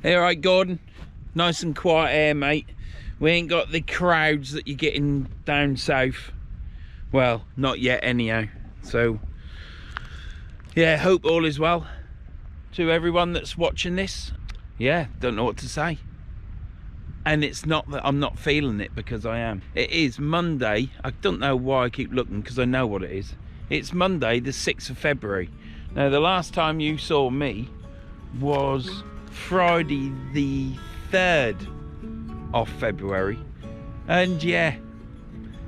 All right, Gordon. Nice and quiet here, mate. We ain't got the crowds that you're getting down south. Well, not yet anyhow. So, yeah, hope all is well to everyone that's watching this. Yeah, don't know what to say. And it's not that I'm not feeling it, because I am. It is Monday. I don't know why I keep looking, because I know what it is. It's Monday, the 6th of February. Now, the last time you saw me was Friday the 3rd of February. And yeah,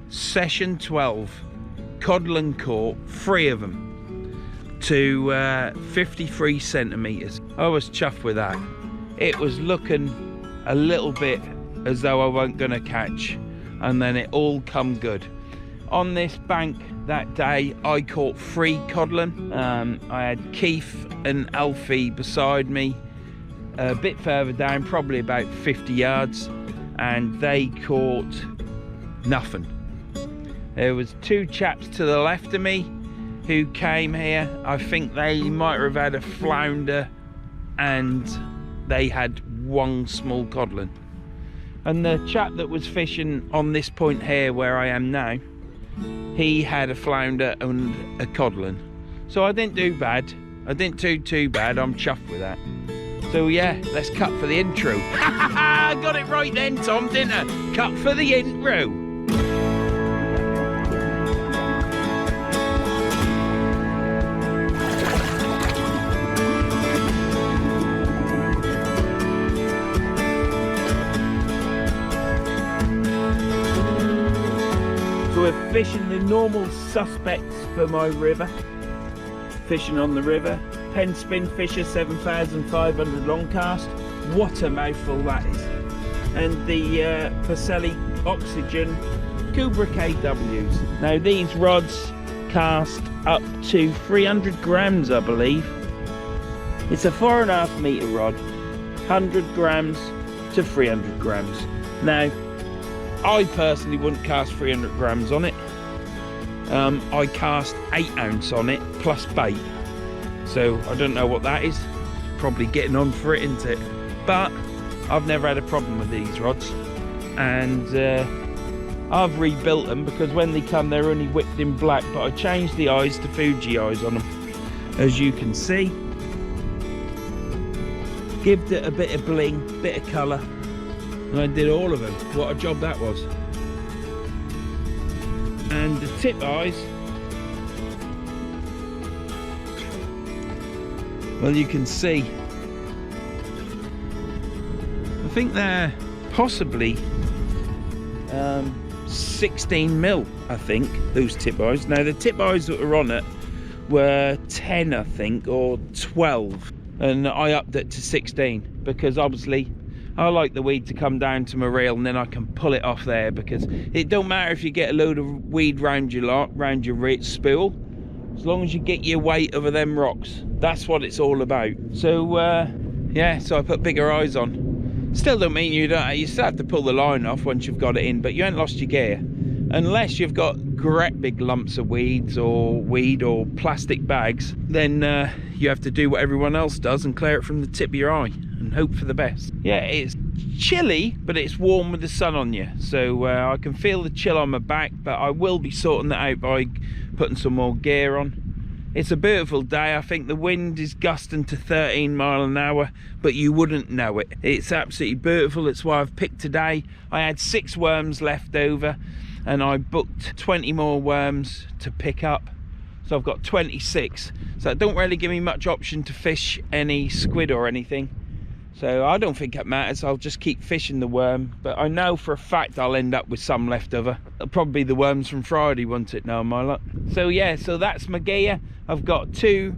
session 12, Codlin caught 3 of them to 53 centimetres. I was chuffed with that. It was looking a little bit as though I weren't going to catch, and then it all come good. On this bank that day, I caught 3 codlin. I had Keith and Alfie beside me a bit further down, probably about 50 yards, and they caught nothing. There was 2 chaps to the left of me who came here. I think they might have had a flounder, and they had 1 small codlin. And the chap that was fishing on this point here where I am now, he had a flounder and a codlin. So I didn't do bad. I didn't do too bad. I'm chuffed with that. So yeah, let's cut for the intro. Got it right then, Tom, didn't I? Cut for the intro. So we're fishing the normal suspects for my river. Fishing on the river. Pen Spin Fisher 7,500 long cast. What a mouthful that is. And the Pacelli Oxygen Kubra KWs. Now these rods cast up to 300 grams, I believe. It's a 4.5 metre rod. 100 grams to 300 grams. Now, I personally wouldn't cast 300 grams on it. I cast 8 ounce on it plus bait. So I don't know what that is. Probably getting on for it, isn't it? But I've never had a problem with these rods. And I've rebuilt them, because when they come they're only whipped in black. But I changed the eyes to Fuji eyes on them, as you can see. Give it a bit of bling, bit of colour. And I did all of them. What a job that was. And the tip eyes, well, you can see, I think they're possibly 16 mil, I think, those tip eyes. Now the tip eyes that were on it were 10, I think, or 12, and I upped it to 16 because obviously I like the weed to come down to my reel, and then I can pull it off there, because it don't matter if you get a load of weed round your spool, as long as you get your weight over them rocks. That's what it's all about. So yeah, so I put bigger eyes on. Still don't mean you still have to pull the line off once you've got it in, but you ain't lost your gear, unless you've got great big lumps of weed or plastic bags. Then you have to do what everyone else does and clear it from the tip of your eye and hope for the best. Yeah, it's chilly, but it's warm with the sun on you, so I can feel the chill on my back, but I will be sorting that out by putting some more gear on. It's a beautiful day. I think the wind is gusting to 13 miles an hour, but you wouldn't know it. It's absolutely beautiful. That's why I've picked today. I had 6 worms left over, and I booked 20 more worms to pick up, so I've got 26. So it don't really give me much option to fish any squid or anything, so I don't think it matters. I'll just keep fishing the worm, but I know for a fact I'll end up with some left over. It'll probably be the worms from Friday, won't it, now, my luck? So yeah, so that's my gear. I've got two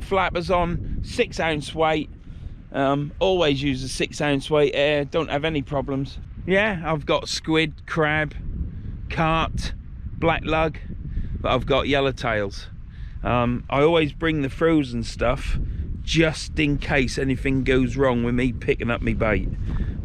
flappers on, 6 ounce weight. Always use a 6 ounce weight here, don't have any problems. Yeah, I've got squid, crab, carp, black lug, but I've got yellowtails. I always bring the frozen stuff just in case anything goes wrong with me picking up my bait,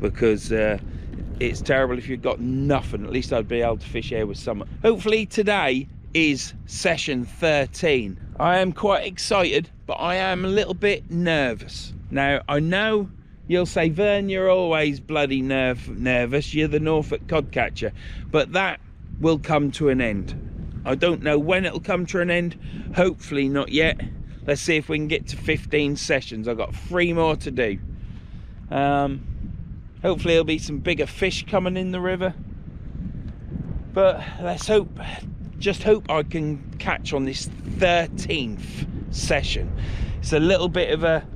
because it's terrible if you've got nothing. At least I'd be able to fish here with some. Hopefully today is session 13. I am quite excited, but I am a little bit nervous. Now I know You'll say, Vern, you're always bloody nervous. You're the Norfolk cod catcher. But that will come to an end. I don't know when it'll come to an end. Hopefully not yet. Let's see if we can get to 15 sessions. I've got 3 more to do. Hopefully there'll be some bigger fish coming in the river. But let's hope, just hope I can catch on this 13th session. It's a little bit of a...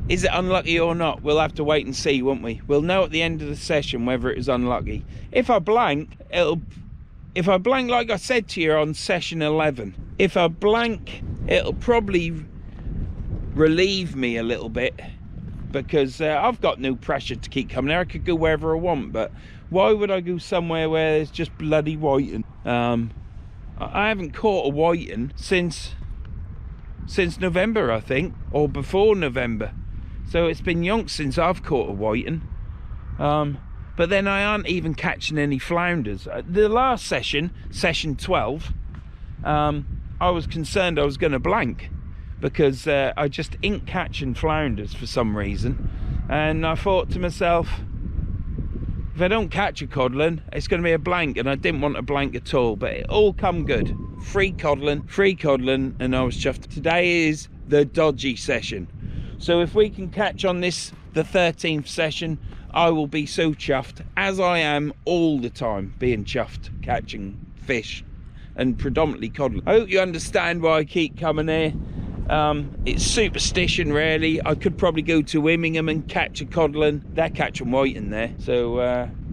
Is it unlucky or not? We'll have to wait and see, won't we? We'll know at the end of the session whether it is unlucky. If I blank, like I said to you on session 11, if I blank, it'll probably relieve me a little bit, because I've got no pressure to keep coming there. I could go wherever I want, but why would I go somewhere where there's just bloody whiting? I haven't caught a whiting since November, I think, or before November. So it's been yonks since I've caught a whiting. But then I aren't even catching any flounders. The last session, session 12, I was concerned I was going to blank, because I just ain't catching flounders for some reason. And I thought to myself, if I don't catch a codlin, it's going to be a blank, and I didn't want a blank at all. But it all come good. Free codlin, and I was chuffed. Today is the dodgy session. So if we can catch on this, the 13th session, I will be so chuffed, as I am all the time, being chuffed, catching fish, and predominantly codlin. I hope you understand why I keep coming here. It's superstition, really. I could probably go to Immingham and catch a codlin. They're catching whiting there. So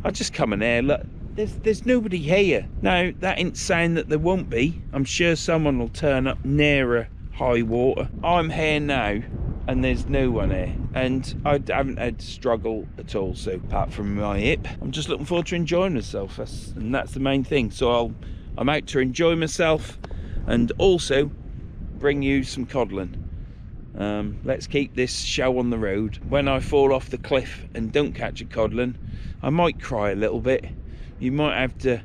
I'll just come in here. Look, there's nobody here. Now, that ain't saying that there won't be. I'm sure someone will turn up nearer high water. I'm here now, and there's no one here, and I haven't had to struggle at all. So apart from my hip, I'm just looking forward to enjoying myself, and that's the main thing. So I'm out to enjoy myself, and also bring you some codlin. Let's keep this show on the road. When I fall off the cliff and don't catch a codlin, I might cry a little bit. You might have to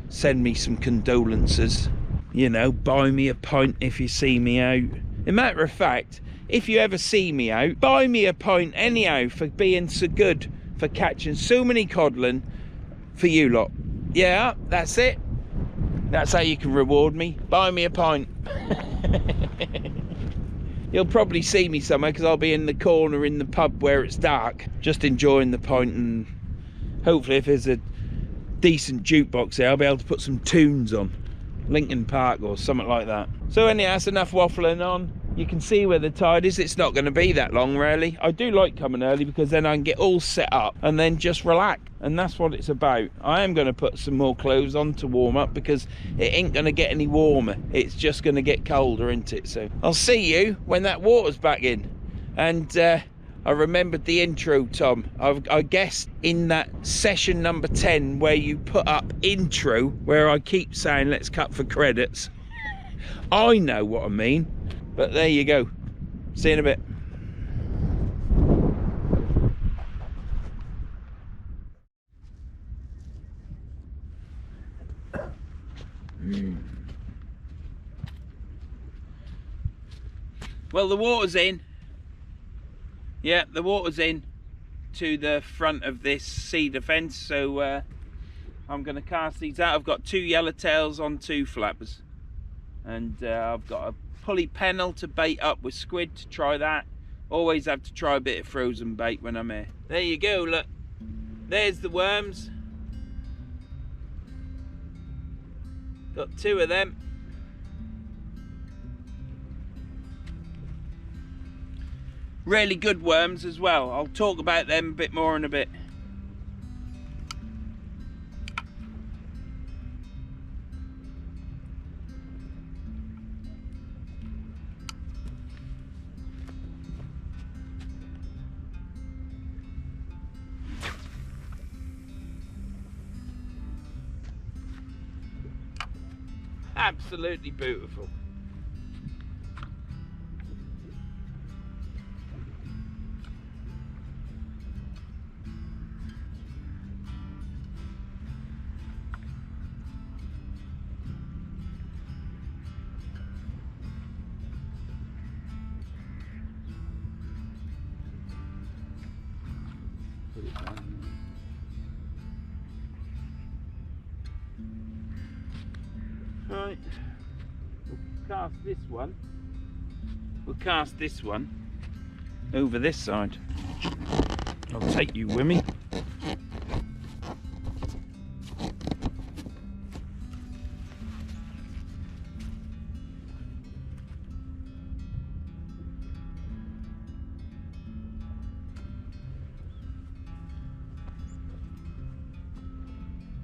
send me some condolences, you know, buy me a pint if you see me out. As a matter of fact, if you ever see me out, buy me a pint anyhow for being so good, for catching so many codlin for you lot. Yeah, that's it. That's how you can reward me. Buy me a pint. You'll probably see me somewhere, because I'll be in the corner in the pub where it's dark, just enjoying the pint, and hopefully if there's a decent jukebox there, I'll be able to put some tunes on, Linkin Park or something like that. So anyhow, that's enough waffling on. You can see where the tide is. It's not going to be that long, really. I do like coming early, because then I can get all set up and then just relax, and that's what it's about. I am going to put some more clothes on to warm up, because it ain't going to get any warmer. It's just going to get colder, isn't it? So I'll see you when that water's back in. And I remembered the intro, Tom. I guessed in that session number 10 where you put up intro, where I keep saying let's cut for credits. I know what I mean. But there you go. See you in a bit. Well, the water's in. Yeah, the water's in to the front of this cedar fence. So I'm going to cast these out. I've got 2 yellowtails on 2 flappers. And I've got a pulley pennel to bait up with squid to try that. Always have to try a bit of frozen bait when I'm here. There you go, look. There's the worms. Got 2 of them. Really good worms as well. I'll talk about them a bit more in a bit. Absolutely beautiful. put it down. Right, we'll cast this one. We'll cast this one over this side. I'll take you with me.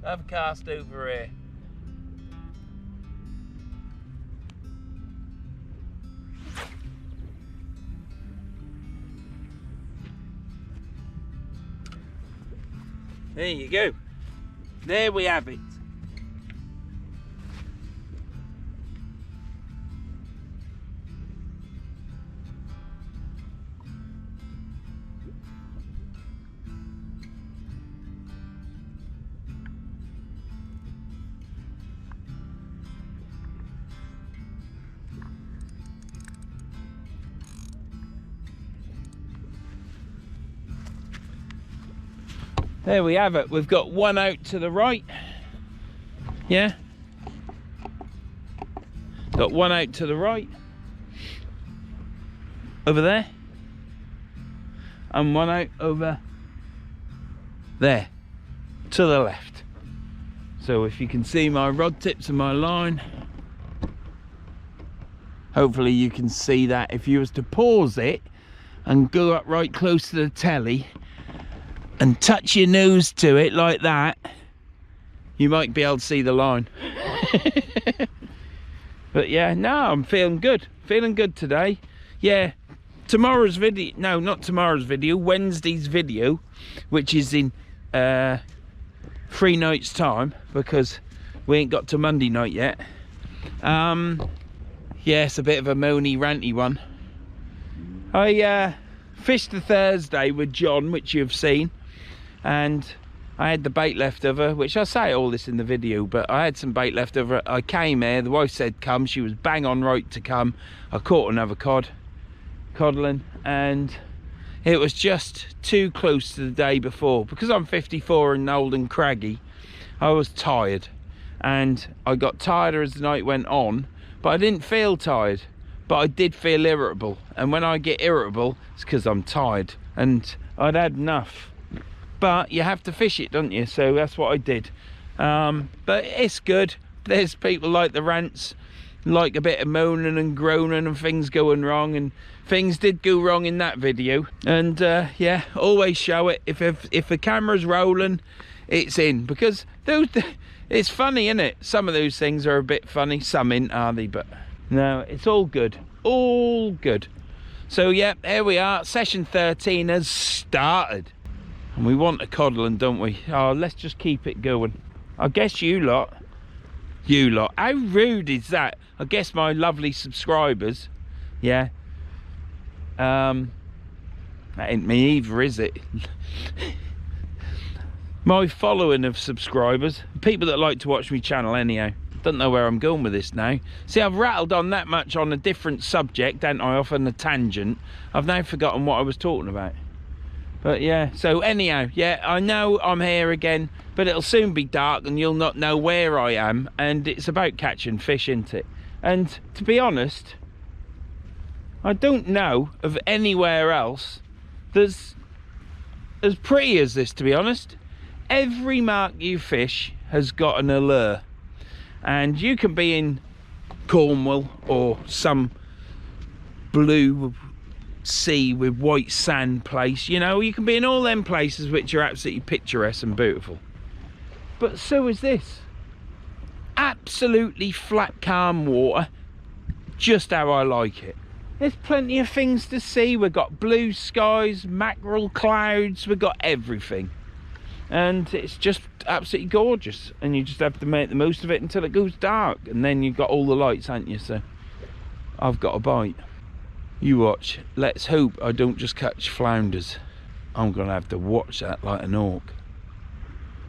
Have a cast over here. There you go. There we have it. There we have it. We've got one out to the right. Yeah. Got one out to the right. Over there. And one out over there. To the left. So if you can see my rod tips and my line. Hopefully you can see that. If you was to pause it and go up right close to the telly and touch your nose to it like that, you might be able to see the line. But yeah, no, I'm feeling good today. Yeah, tomorrow's video, no, not tomorrow's video, Wednesday's video, which is in 3 nights time, because we ain't got to Monday night yet. Yeah, it's a bit of a moany ranty one. I fished the Thursday with John, which you've seen, and I had the bait left over, which I say all this in the video, but I had some bait left over. I came here, the wife said come, she was bang on right to come. I caught another codling, and it was just too close to the day before. Because I'm 54 and old and craggy, I was tired, and I got tireder as the night went on, but I didn't feel tired, but I did feel irritable. And when I get irritable, it's because I'm tired, and I'd had enough. But you have to fish it, don't you? So that's what I did. But it's good. There's people like the rants, like a bit of moaning and groaning and things going wrong, and things did go wrong in that video. And yeah, always show it. If the camera's rolling, it's in, because those, it's funny, isn't it? Some of those things are a bit funny, some ain't, are they? But no, it's all good, all good. So yeah, here we are. Session 13 has started. And we want a coddling, don't we? Oh, let's just keep it going. I guess you lot, how rude is that? I guess my lovely subscribers, yeah. That ain't me either, is it? My following of subscribers, people that like to watch me channel anyhow. Don't know where I'm going with this now. See, I've rattled on that much on a different subject, haven't I, off on a tangent. I've now forgotten what I was talking about. But yeah, so anyhow, yeah, I know I'm here again, but it'll soon be dark and you'll not know where I am, and it's about catching fish, isn't it? And to be honest, I don't know of anywhere else that's as pretty as this, to be honest. Every mark you fish has got an allure, and you can be in Cornwall or some blue sea with white sand place, you know, you can be in all them places which are absolutely picturesque and beautiful. But so is this. Absolutely flat, calm water, just how I like it. There's plenty of things to see. We've got blue skies, mackerel clouds, we've got everything, and it's just absolutely gorgeous, and you just have to make the most of it until it goes dark, and then you've got all the lights, haven't you? So I've got a bite. You watch. Let's hope I don't just catch flounders. I'm gonna have to watch that like an hawk.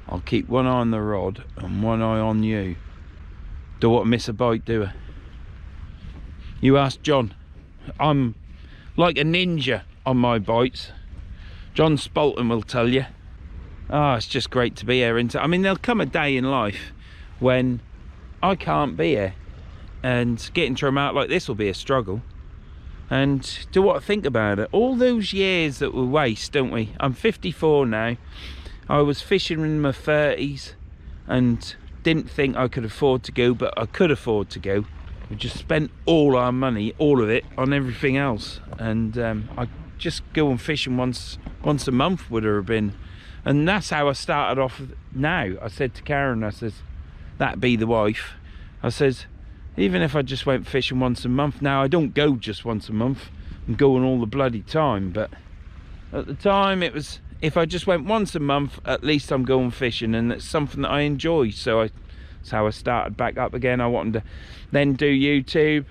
I'll keep one eye on the rod and one eye on you. Don't want to miss a bite, do I? You ask John. I'm like a ninja on my bites. John Spalton will tell you. Oh, it's just great to be here. I mean, there'll come a day in life when I can't be here, and getting to a amount like this will be a struggle. And do what I think about it. All those years that we waste, don't we? I'm 54 now. I was fishing in my 30s and didn't think I could afford to go, but I could afford to go. We just spent all our money, all of it, on everything else. And I just go and fishing once a month would have been. And that's how I started off now. I said to Karen, I says, that be the wife. I says, even if I just went fishing once a month. Now, I don't go just once a month. I'm going all the bloody time. But at the time, it was, if I just went once a month, at least I'm going fishing. And it's something that I enjoy. So that's how I started back up again. I wanted to then do YouTube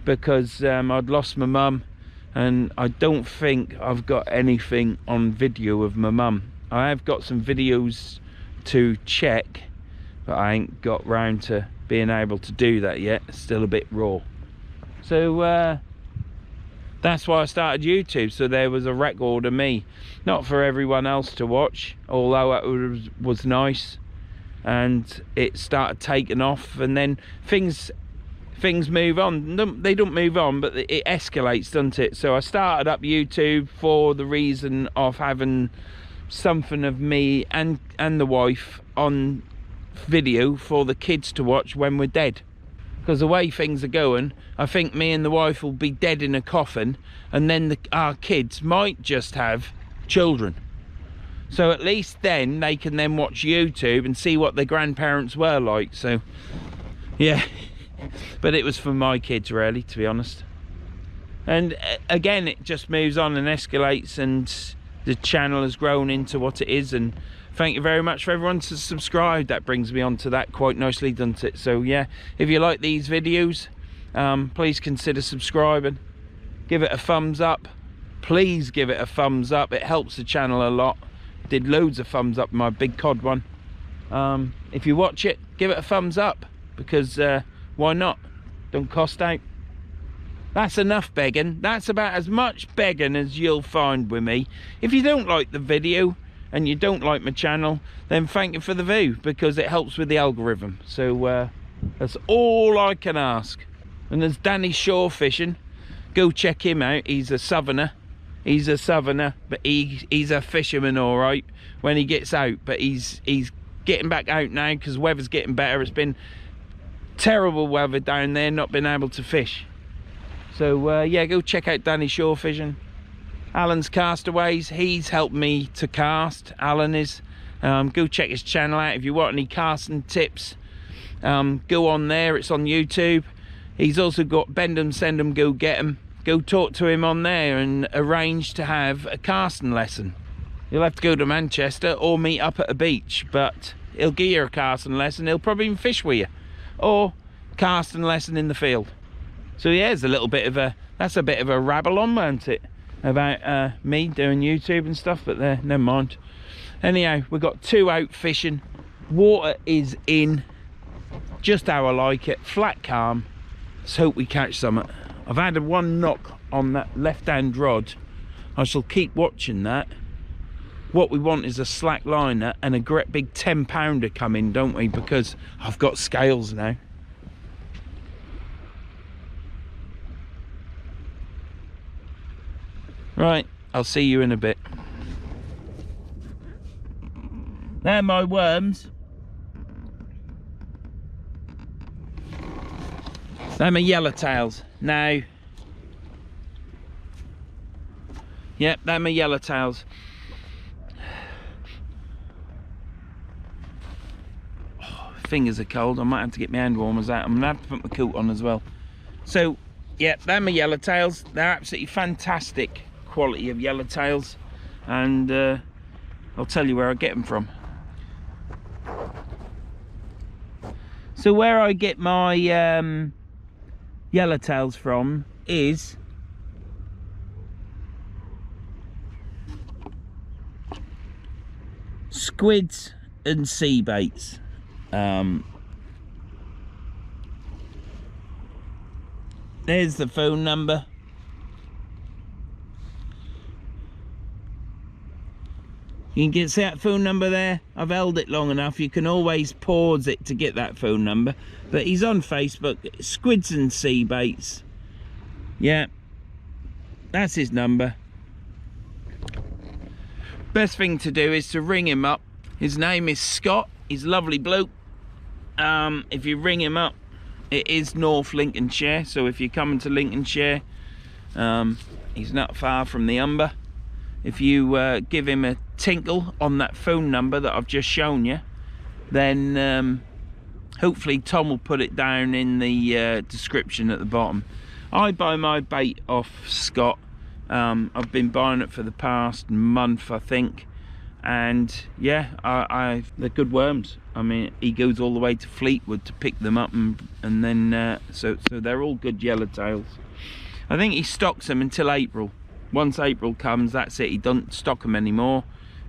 because I'd lost my mum. And I don't think I've got anything on video of my mum. I have got some videos to check, but I ain't got round to being able to do that yet. It's still a bit raw. So that's why I started YouTube, so there was a record of me, not for everyone else to watch, although it was nice, and it started taking off. And then things move on. They don't move on, but it escalates, doesn't it? So I started up YouTube for the reason of having something of me and the wife on video for the kids to watch when we're dead. Because the way things are going, I think me and the wife will be dead in a coffin, and then our kids might just have children. So at least then they can then watch YouTube and see what their grandparents were like. So yeah, but it was for my kids really, to be honest. And again, it just moves on and escalates, and the channel has grown into what it is. And thank you very much for everyone to subscribe. That brings me on to that quite nicely, doesn't it? So yeah, if you like these videos, please consider subscribing. Give it a thumbs up. Please give it a thumbs up. It helps the channel a lot. Did loads of thumbs up in my big cod one. If you watch it, give it a thumbs up, because why not? Don't cost out. That's enough begging. That's about as much begging as you'll find with me. If you don't like the video and you don't like my channel, then thank you for the view, because it helps with the algorithm. So that's all I can ask. And there's Danny Shore Fishing. Go check him out. He's a southerner. He's a southerner, but he's a fisherman, all right, when he gets out. But he's getting back out now because the weather's getting better. It's been terrible weather down there, not been able to fish. So yeah, go check out Danny Shore Fishing. Alan's Castaways, he's helped me to cast. Alan is. Go check his channel out if you want any casting tips. Go on there, it's on YouTube. He's also got Bend 'em, Send 'em, Go Get 'em. Go talk to him on there and arrange to have a casting lesson. You'll have to go to Manchester or meet up at a beach, but he'll give you a casting lesson. He'll probably even fish with you, or casting lesson in the field. So yeah, it's a little bit of that's a bit of a rabble on, isn't it, about me doing YouTube and stuff, but never mind. Anyhow, we've got 2 out fishing. Water is in, just how I like it, flat calm. Let's hope we catch something. I've had 1 knock on that left-hand rod. I shall keep watching that. What we want is a slack liner and a great big 10-pounder coming, don't we? Because I've got scales now. Right, I'll see you in a bit. They're my worms. They're my yellowtails. Now, yep, they're my yellowtails. Oh, fingers are cold. I might have to get my hand warmers out. I'm gonna have to put my coat on as well. So, yeah, they're my yellowtails. They're absolutely fantastic quality of yellowtails, and I'll tell you where I get them from. So where I get my yellowtails from is squids and sea baits. There's the phone number. You can see that phone number there. I've held it long enough. You can always pause it to get that phone number. But he's on Facebook, Squids and Sea Baits. Yeah, that's his number. Best thing to do is to ring him up. His name is Scott. He's a lovely bloke. If you ring him up, it is North Lincolnshire. So if you're coming to Lincolnshire, he's not far from the Humber. If you give him a tinkle on that phone number that I've just shown you, then hopefully Tom will put it down in the description at the bottom. I buy my bait off Scott. I've been buying it for the past month, I think, and yeah, they're good worms. I mean, he goes all the way to Fleetwood to pick them up, and then so they're all good yellowtails. I think he stocks them until April. Once April comes, that's it. He doesn't stock them anymore.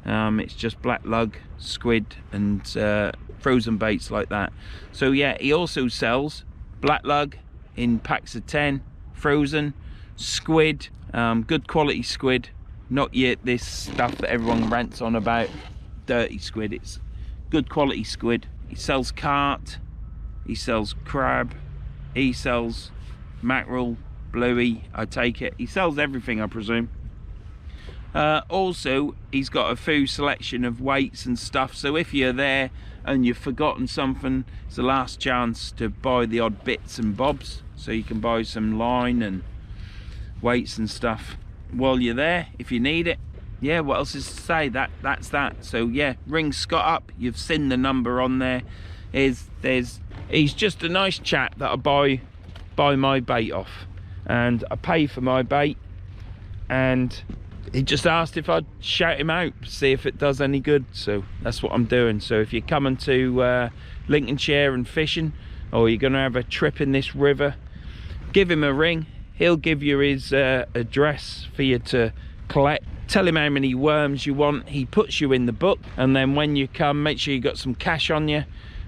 It's just black lug, squid, and frozen baits like that. So yeah, he also sells black lug in packs of 10, frozen, squid, good quality squid, not yet this stuff that everyone rants on about, dirty squid. It's good quality squid. He sells carp, he sells crab, he sells mackerel, bluey, I take it. He sells everything, I presume. Also, he's got a few selection of weights and stuff, so if you're there and you've forgotten something, it's the last chance to buy the odd bits and bobs. So you can buy some line and weights and stuff while you're there if you need it. Yeah, what else is to say? That's that. So yeah, ring Scott up. You've seen the number on there. He's just a nice chap that I buy my bait off, and I pay for my bait, and he just asked if I'd shout him out, see if it does any good. So that's what I'm doing. So if you're coming to Lincolnshire and fishing, or you're gonna have a trip in this river, give him a ring. He'll give you his address for you to collect. Tell him how many worms you want. He puts you in the book, and then when you come, make sure you got some cash on you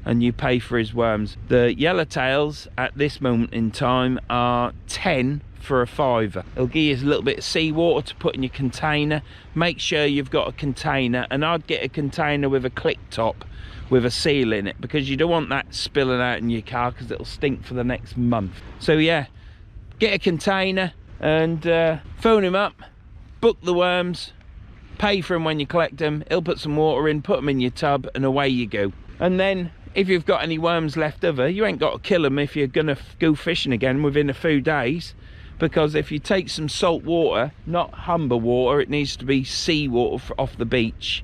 and you pay for his worms. The yellowtails at this moment in time are 10 for a £5. He'll give you a little bit of seawater to put in your container. Make sure you've got a container, and I'd get a container with a click top with a seal in it, because you don't want that spilling out in your car, because it'll stink for the next month. So yeah, get a container and phone him up, book the worms, pay for them when you collect them. He'll put some water in, put them in your tub, and away you go. And then if you've got any worms left over, you ain't got to kill them if you're gonna go fishing again within a few days, because if you take some salt water, not Humber water, it needs to be seawater off the beach.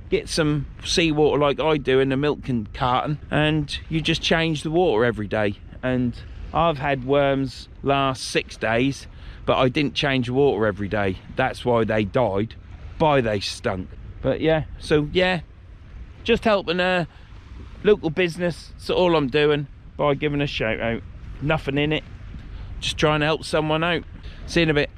Get some seawater like I do in a milk carton, and you just change the water every day. And I've had worms last 6 days, but I didn't change the water every day. That's why they died. Boy, they stunk. But yeah, so yeah, just helping a local business. That's all I'm doing by giving a shout out. Nothing in it, just trying to help someone out. See you in a bit.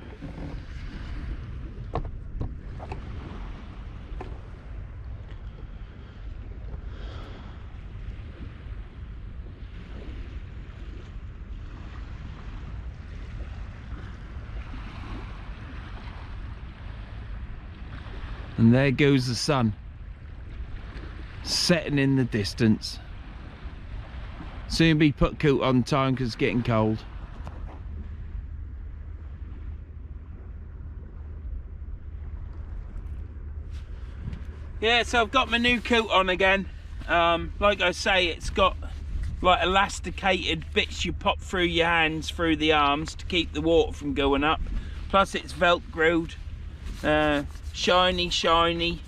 And there goes the sun, setting in the distance. Soon be put coat on time because it's getting cold. Yeah, so I've got my new coat on again. Like I say, it's got like elasticated bits you pop through your hands, through the arms, to keep the water from going up. Plus it's velcroed. Shiny,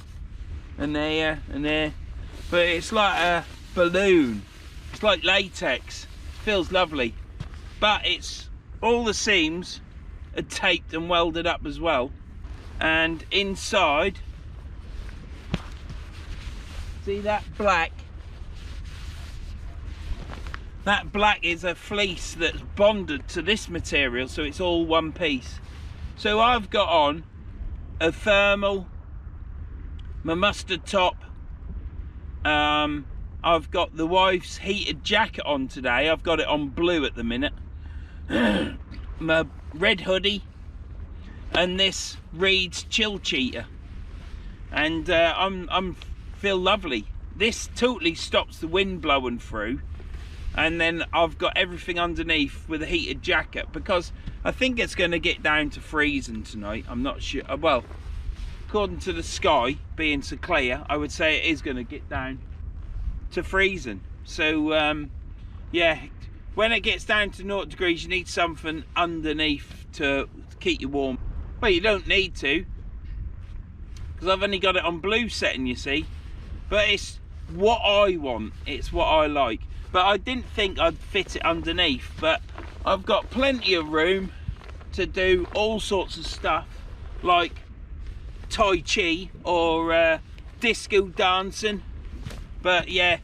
and there, but it's like a balloon. It's like latex. Feels lovely, but it's all the seams are taped and welded up as well, and inside, see that black? That black is a fleece that's bonded to this material, so it's all one piece. So I've got on a thermal, my mustard top, I've got the wife's heated jacket on today. I've got it on blue at the minute. My red hoodie, and this Reed's chill cheater. and I'm feel lovely. This totally stops the wind blowing through, and then I've got everything underneath with a heated jacket, because I think it's going to get down to freezing tonight. I'm not sure. Well, according to the sky being so clear, I would say it is going to get down to freezing. So yeah, when it gets down to 0 degrees, you need something underneath to keep you warm. Well, you don't need to, because I've only got it on blue setting, you see, but it's what I want, it's what I like. But I didn't think I'd fit it underneath, but I've got plenty of room to do all sorts of stuff, like Tai Chi or disco dancing. But yeah,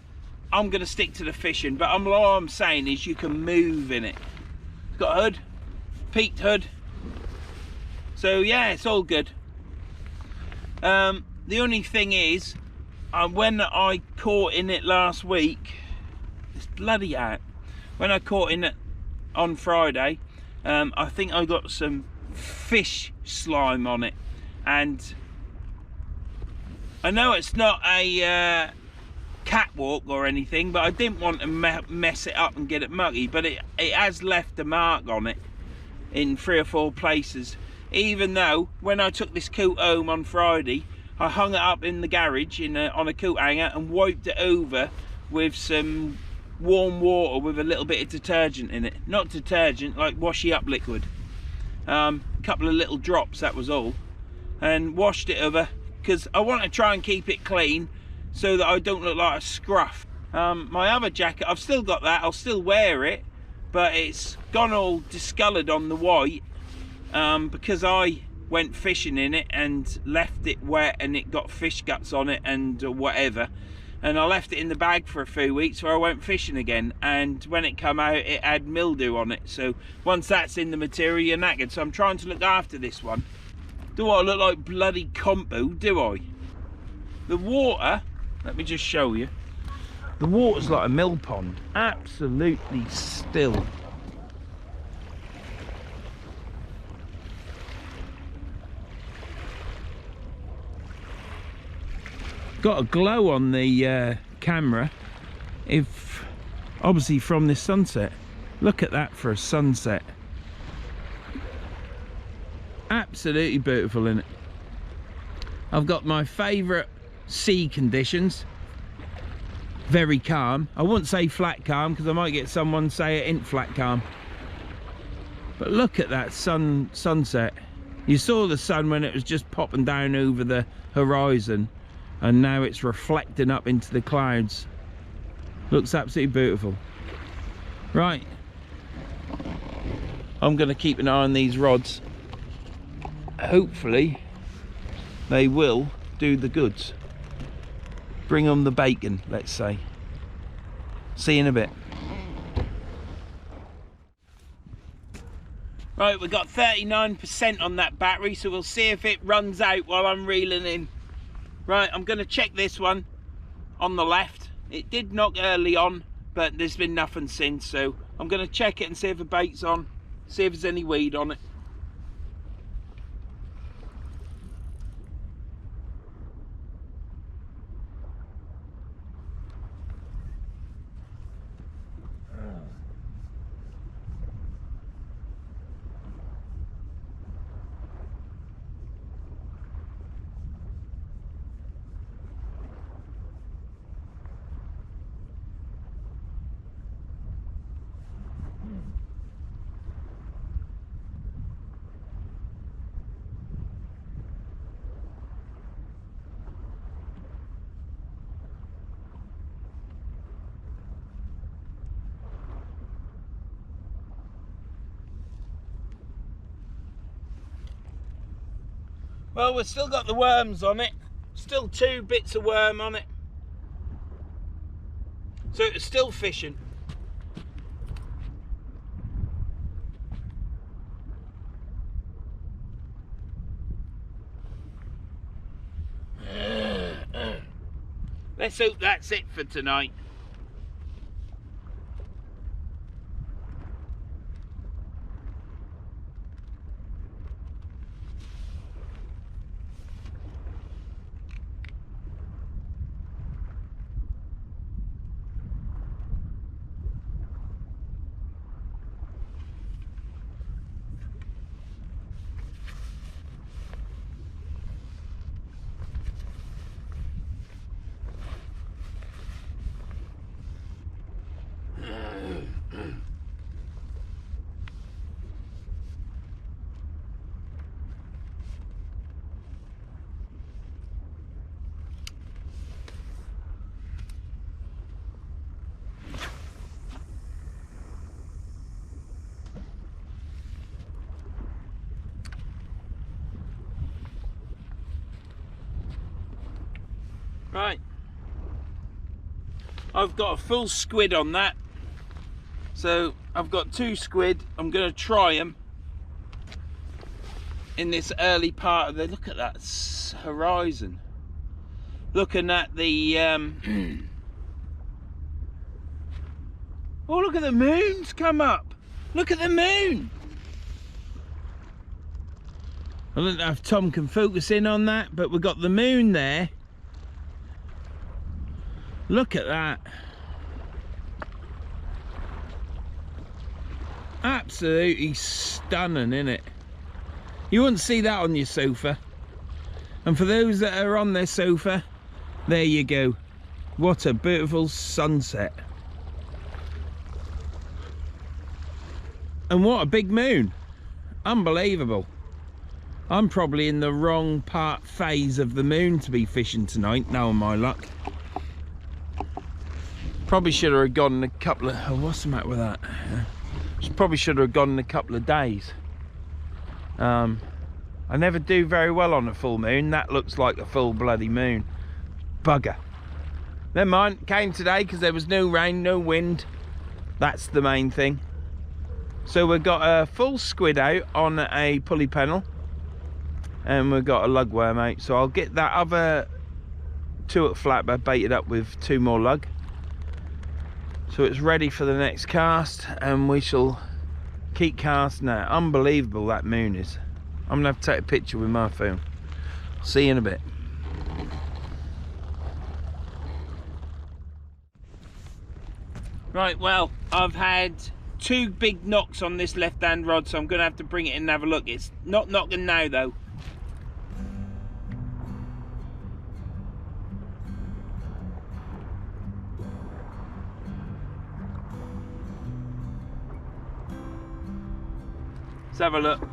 I'm gonna stick to the fishing. But all I'm saying is you can move in it. It's got a hood, peaked hood. So yeah, it's all good. The only thing is, when I caught in it last week, it's bloody out. When I caught in it on Friday, I think I got some fish slime on it, and I know it's not a catwalk or anything, but I didn't want to mess it up and get it muggy, but it has left a mark on it in 3 or 4 places. Even though when I took this coat home on Friday, I hung it up in the garage on a coat hanger and wiped it over with some warm water with a little bit of detergent in it. Not detergent, like washy up liquid. Couple of little drops, that was all. And washed it over, because I want to try and keep it clean so that I don't look like a scruff. My other jacket, I've still got that, I'll still wear it, but it's gone all discoloured on the white, because I went fishing in it and left it wet and it got fish guts on it and whatever, and I left it in the bag for a few weeks where I went fishing again, and when it come out it had mildew on it. So once that's in the material, you're knackered. So I'm trying to look after this one. Do I look like bloody compo? Do I? The water, let me just show you, the water's like a mill pond, absolutely still. Got a glow on the camera, if obviously from this sunset. Look at that for a sunset, absolutely beautiful, isn't it? I've got my favourite sea conditions, very calm. I wouldn't say flat calm, because I might get someone say it ain't flat calm, but look at that sunset. You saw the sun when it was just popping down over the horizon, and now it's reflecting up into the clouds. Looks absolutely beautiful. Right, I'm going to keep an eye on these rods. Hopefully they will do the goods, bring them the bacon, let's say. See you in a bit. Right, we've got 39% on that battery, so we'll see if it runs out while I'm reeling in. Right, I'm going to check this one on the left. It did knock early on, but there's been nothing since, so I'm going to check it and see if the bait's on, see if there's any weed on it. Well, we've still got the worms on it. Still 2 bits of worm on it. So it's still fishing. Let's hope that's it for tonight. Right, I've got a full squid on that, so I've got 2 squid. I'm going to try them in this early part of the, look at that horizon, looking at the oh, look at the moon's come up, look at the moon. I don't know if Tom can focus in on that, but we've got the moon there. Look at that. Absolutely stunning, isn't it? You wouldn't see that on your sofa. And for those that are on their sofa, there you go. What a beautiful sunset. And what a big moon. Unbelievable. I'm probably in the wrong phase of the moon to be fishing tonight, knowing my luck. Probably should have gone in a couple of, oh, what's the matter with that? Probably should have gone in a couple of days. I never do very well on a full moon. That looks like a full bloody moon. Bugger. Never mind, came today because there was no rain, no wind. That's the main thing. So we've got a full squid out on a pulley pennel. And we've got a lugworm out. So I'll get that other 2 at flatbed baited up with 2 more lug. So it's ready for the next cast, and we shall keep casting now. Unbelievable that moon is. I'm gonna have to take a picture with my phone. See you in a bit. Right, well, I've had 2 big knocks on this left hand rod, so I'm gonna have to bring it in and have a look. It's not knocking now though. Let's have a look.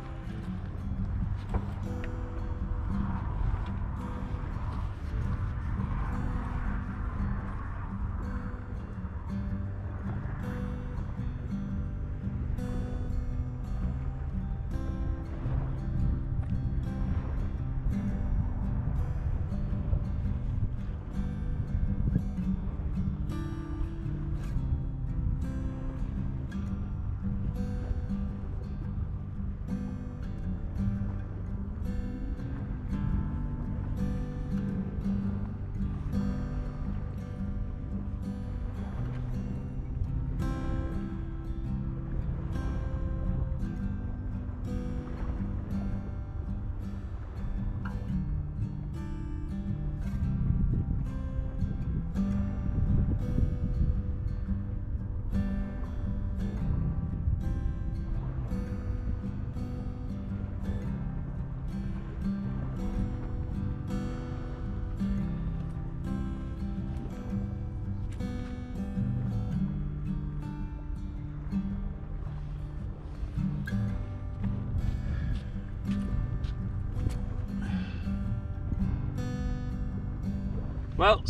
Well,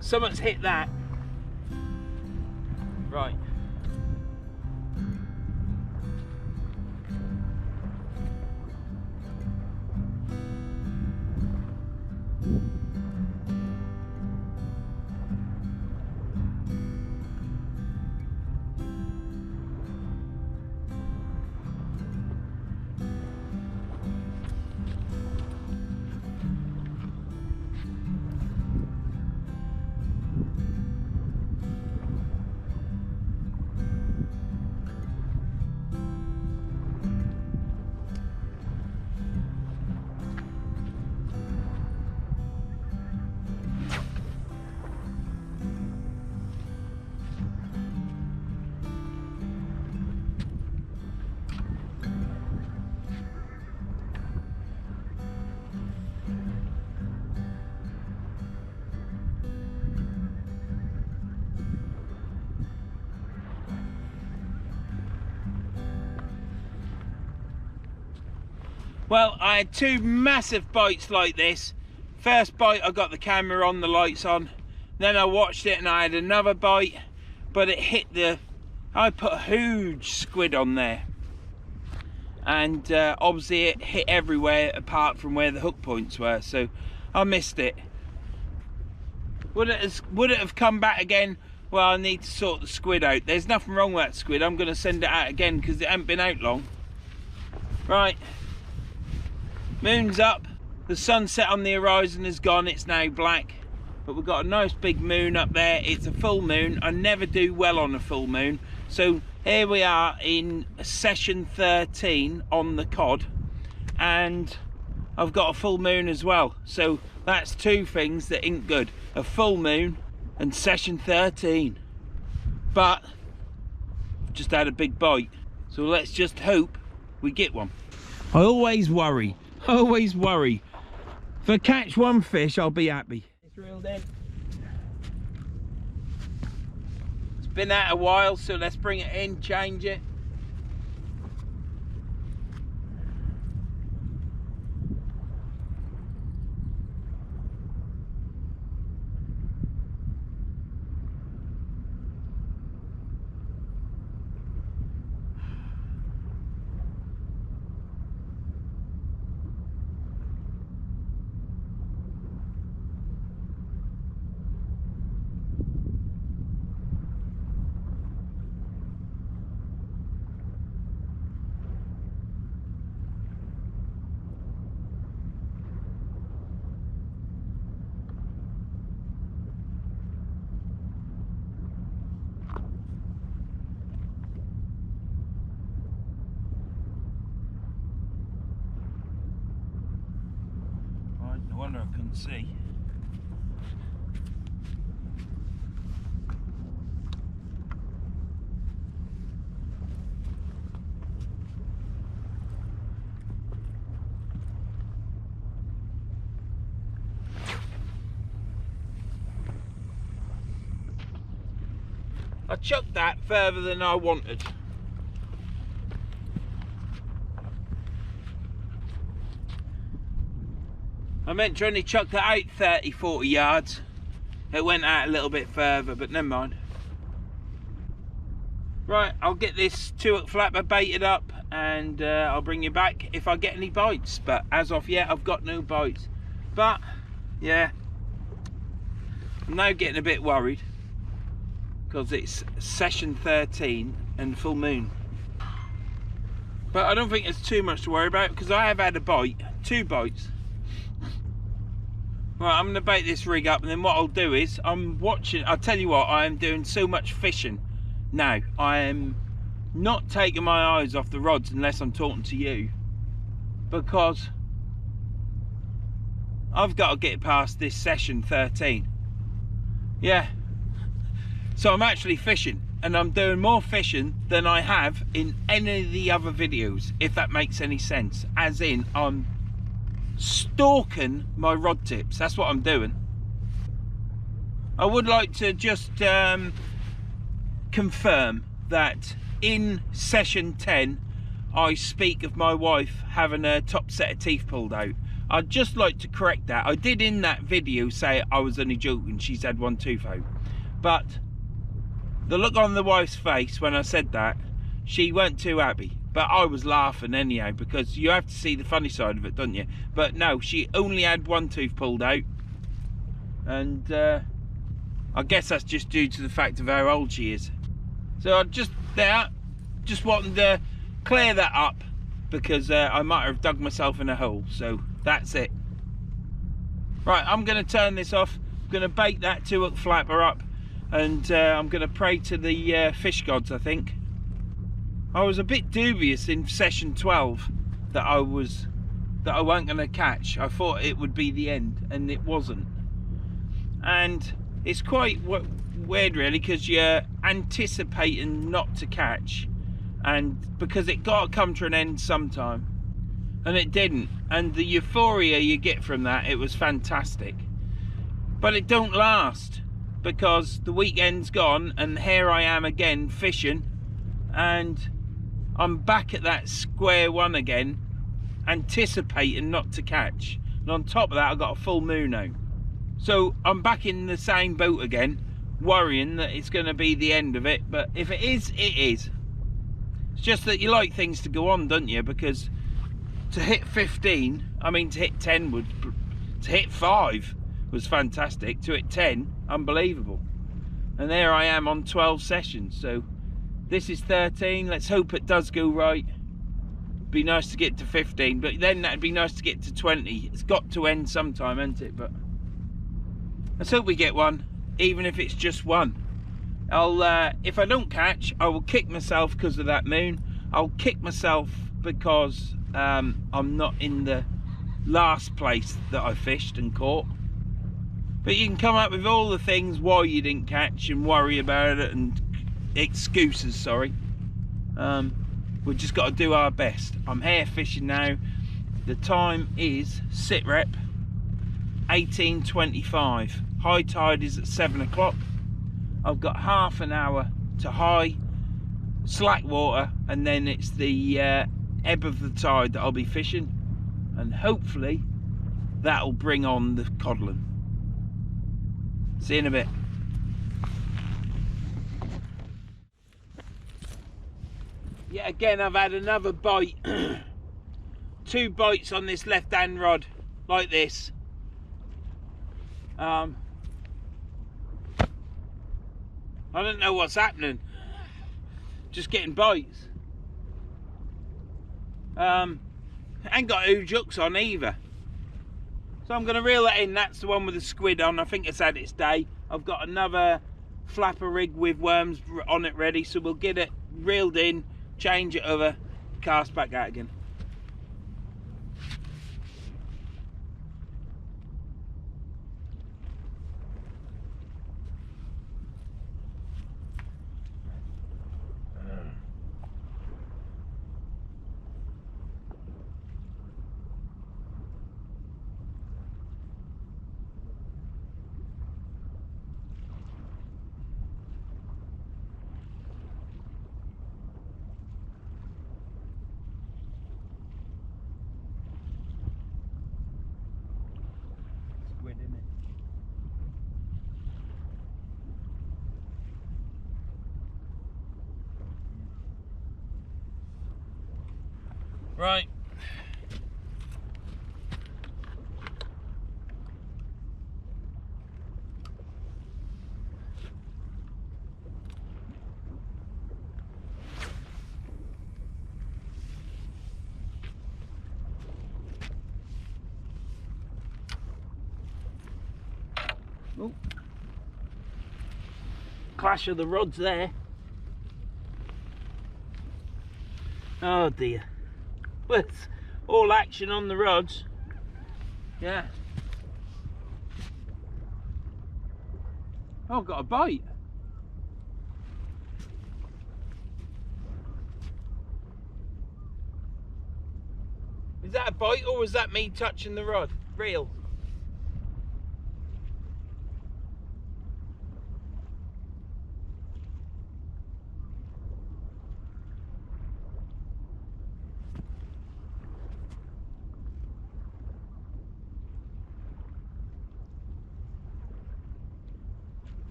someone's hit that. Right. Well, I had 2 massive bites like this. First bite, I got the camera on, the lights on. Then I watched it and I had another bite, but it hit the, I put a huge squid on there. And obviously it hit everywhere apart from where the hook points were, so I missed it. Would it have come back again? Well, I need to sort the squid out. There's nothing wrong with that squid. I'm going to send it out again because it hasn't been out long. Right. Moon's up. The sunset on the horizon is gone. It's now black. But we've got a nice big moon up there. It's a full moon. I never do well on a full moon. So here we are in session 13 on the cod. And I've got a full moon as well. So that's two things that ain't good. A full moon and session 13. But I've just had a big bite. So let's just hope we get one. I always worry. If I catch one fish, I'll be happy. It's reeled in. It's been out a while, so let's bring it in, change it. No wonder I couldn't see. I chucked that further than I wanted. I meant to only chuck that out 30-40 yards. It went out a little bit further, but never mind. Right, I'll get this 2-hook flapper baited up and I'll bring you back if I get any bites. But as of yet, I've got no bites. But, yeah, I'm now getting a bit worried because it's session 13 and full moon. But I don't think there's too much to worry about because I have had a bite, 2 bites. Right, I'm going to bait this rig up and then what I'll do is I'll tell you what, I am doing so much fishing now. I am not taking my eyes off the rods unless I'm talking to you, because I've got to get past this session 13. Yeah, so I'm actually fishing and I'm doing more fishing than I have in any of the other videos, if that makes any sense. As in, I'm stalking my rod tips. That's what I'm doing. I would like to just confirm that in session 10 I speak of my wife having a top set of teeth pulled out. I'd just like to correct that. I did in that video say I was only joking, she's had one tooth out, but the look on the wife's face when I said that, she weren't too happy. But I was laughing anyhow, because you have to see the funny side of it, don't you? But no, she only had one tooth pulled out. And I guess that's just due to the fact of how old she is. So I just wanted to clear that up, because I might have dug myself in a hole. So that's it. Right, I'm going to turn this off. I'm going to bait that 2-hook flapper up. And I'm going to pray to the fish gods, I think. I was a bit dubious in session 12 that I weren't going to catch. I thought it would be the end, and it wasn't. And it's quite weird really, because you're anticipating not to catch, and because it got to come to an end sometime, and it didn't. And the euphoria you get from that, it was fantastic. But it don't last, because the weekend's gone and here I am again fishing, and I'm back at that square one again, anticipating not to catch. And on top of that, I've got a full moon out. So I'm back in the same boat again, worrying that it's going to be the end of it. But if it is, it is. It's just that you like things to go on, don't you? Because to hit 15, I mean to hit 10 to hit 5 was fantastic. To hit 10, unbelievable. And there I am on 12 sessions, so this is 13. Let's hope it does go right. Be nice to get to 15, but then that'd be nice to get to 20. It's got to end sometime, hasn't it? But let's hope we get one, even if it's just one. If I don't catch, I will kick myself because of that moon. I'll kick myself because I'm not in the last place that I fished and caught. But you can come up with all the things why you didn't catch and worry about it, and excuses, sorry. We've just got to do our best. I'm hair fishing now. The time is sit rep 18:25. High tide is at 7 o'clock. I've got half an hour to high, slack water, and then it's the ebb of the tide that I'll be fishing, and hopefully that'll bring on the codlin. See you in a bit. Yeah, again I've had another bite. 2 bites on this left hand rod like this. I don't know what's happening, just getting bites. Ain't got huge hooks on either, so I'm going to reel that in. That's the one with the squid on. I think it's had its day. I've got another flapper rig with worms on it ready, so we'll get it reeled in, change it over, cast back out again. Right. Oh. Clash of the rods there. Oh dear. Well, it's all action on the rods. Yeah. Oh, I've got a bite. Is that a bite, or was that me touching the rod? Reel.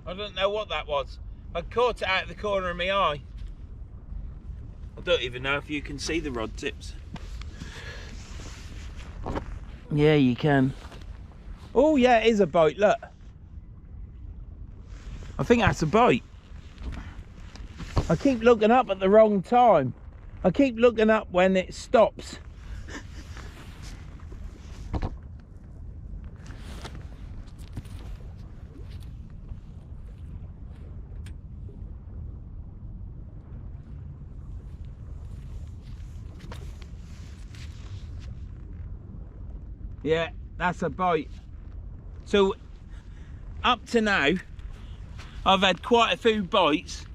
I don't know what that was. I caught it out of the corner of my eye. I don't even know if you can see the rod tips. Yeah, you can. Oh yeah, it is a bite, look. I think that's a bite. I keep looking up at the wrong time. I keep looking up when it stops. Yeah, that's a bite. So up to now I've had quite a few bites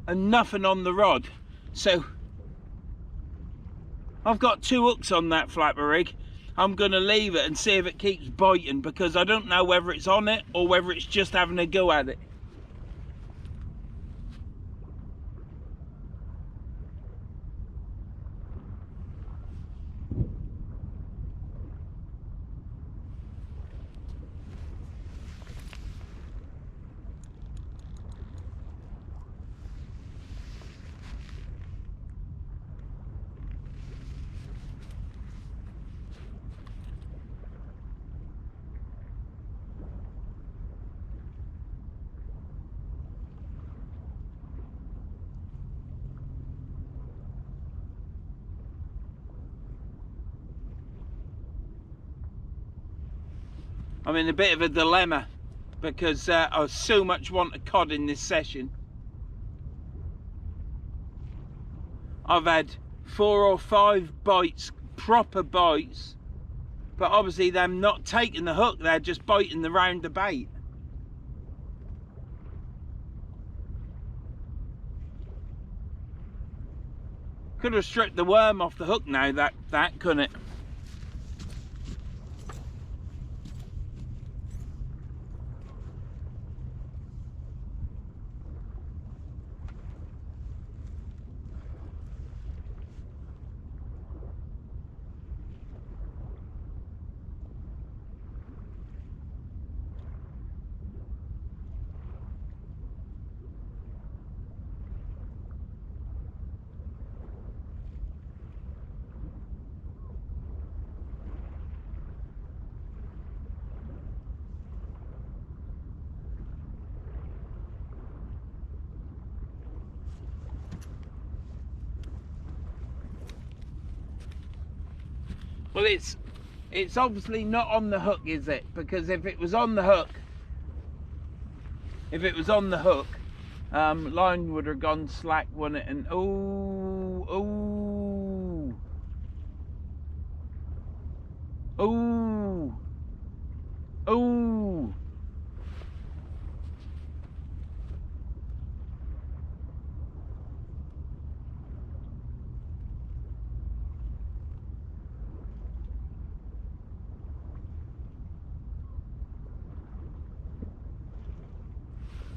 and nothing on the rod, so I've got 2 hooks on that flapper rig. I'm gonna leave it and see if it keeps biting, because I don't know whether it's on it or whether it's just having a go at it. I'm in a bit of a dilemma because I so much want a cod in this session. I've had 4 or 5 bites, proper bites, but obviously they're not taking the hook, they're just biting around the bait. Could have stripped the worm off the hook now, that couldn't it? Well, it's obviously not on the hook, is it? Because if it was on the hook, line would have gone slack, wouldn't it? And oh,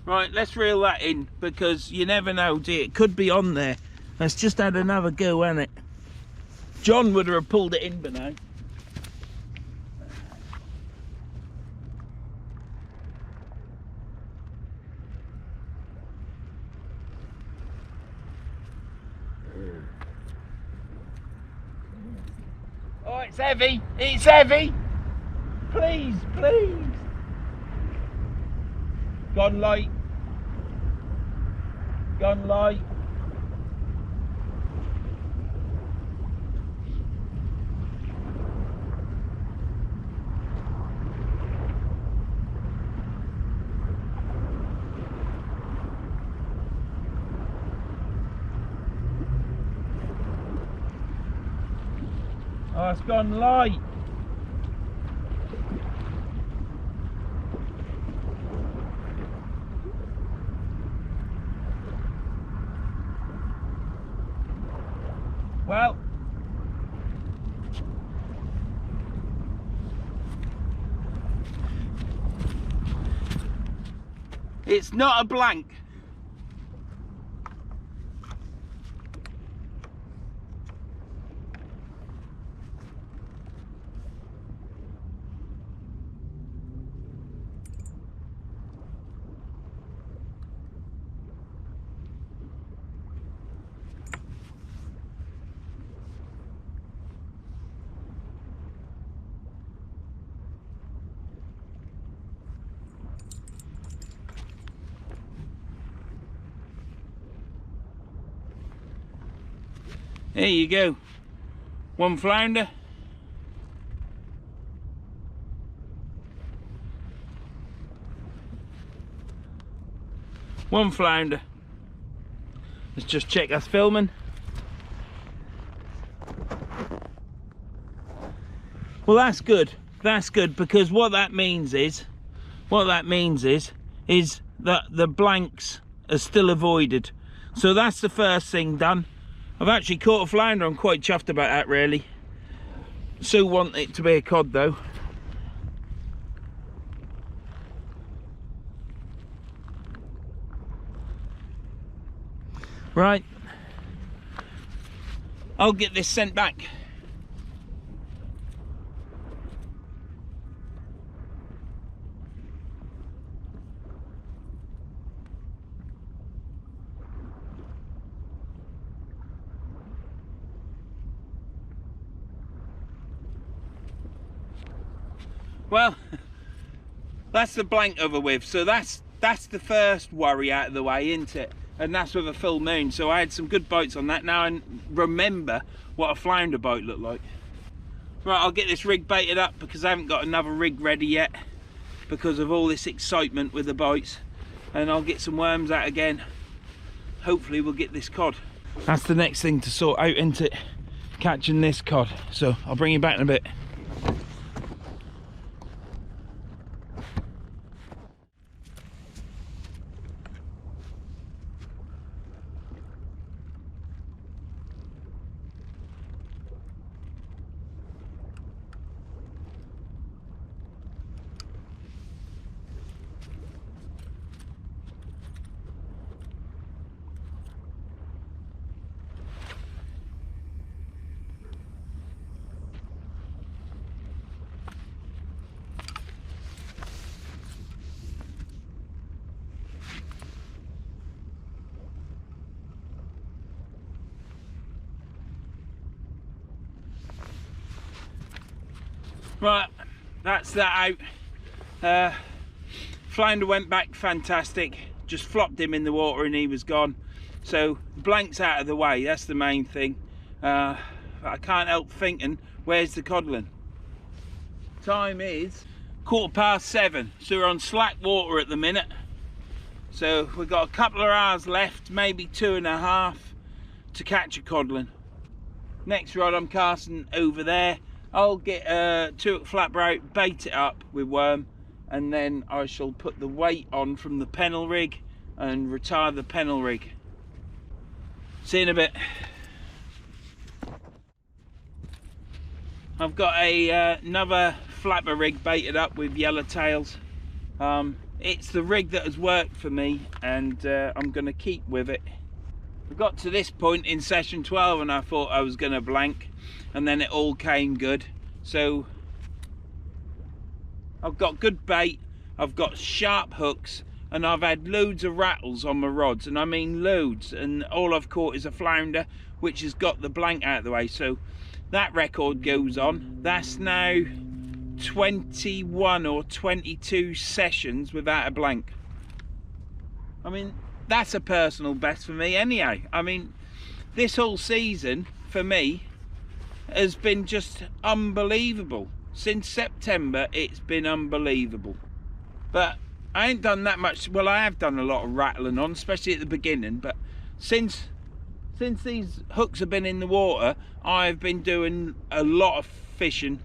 right, let's reel that in because you never know, dear. It could be on there. Let's just add another go, ain't it? John would have pulled it in by now. Oh, it's heavy. It's heavy. Please, please. Gone light. Gone light. Oh, it's gone light. Well, it's not a blank. There you go. One flounder. One flounder. Let's just check that's filming. Well, that's good. That's good because what that means is that the blanks are still avoided. So that's the first thing done. I've actually caught a flounder. I'm quite chuffed about that, really. So want it to be a cod, though. Right. I'll get this sent back. Well, that's the blank over with. So that's the first worry out of the way, isn't it? And that's with a full moon. So I had some good bites on that. Now I remember what a flounder bite looked like. Right, I'll get this rig baited up because I haven't got another rig ready yet. because of all this excitement with the bites, and I'll get some worms out again. Hopefully we'll get this cod. That's the next thing to sort out, isn't it? Catching this cod. So I'll bring you back in a bit. Right, that's that out. Flounder went back fantastic, just flopped him in the water and he was gone. So blank's out of the way, that's the main thing. I can't help thinking, where's the codling? Time is 7:15, so we're on slack water at the minute. So we've got a couple of hours left, maybe 2.5 to catch a codling. Next rod I'm casting over there. I'll get 2 at flatbrow, bait it up with worm, and then I shall put the weight on from the pennel rig and retire the pennel rig. See you in a bit. I've got another flapper rig baited up with yellowtails. It's the rig that has worked for me, and I'm going to keep with it. I got to this point in session 12 and I thought I was going to blank, and then it all came good. So I've got good bait, I've got sharp hooks, and I've had loads of rattles on my rods, and I mean loads, and all I've caught is a flounder which has got the blank out of the way. So that record goes on. That's now 21 or 22 sessions without a blank. I mean, that's a personal best for me anyhow. I mean, this whole season for me has been just unbelievable. Since September it's been unbelievable. But I ain't done that much. Well, I have done a lot of rattling on, especially at the beginning, but since these hooks have been in the water, I've been doing a lot of fishing.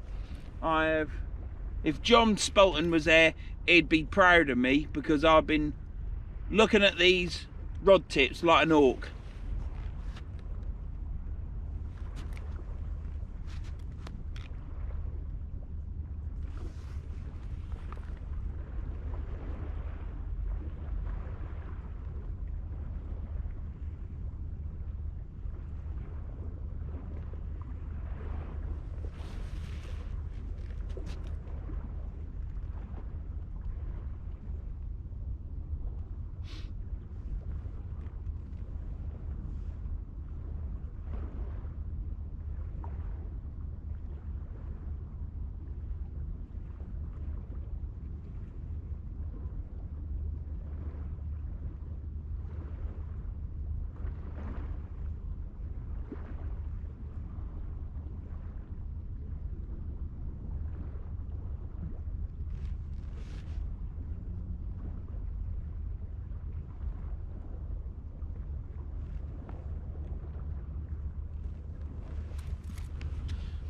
If John Spelton was there, he'd be proud of me, because I've been looking at these rod tips like an hawk.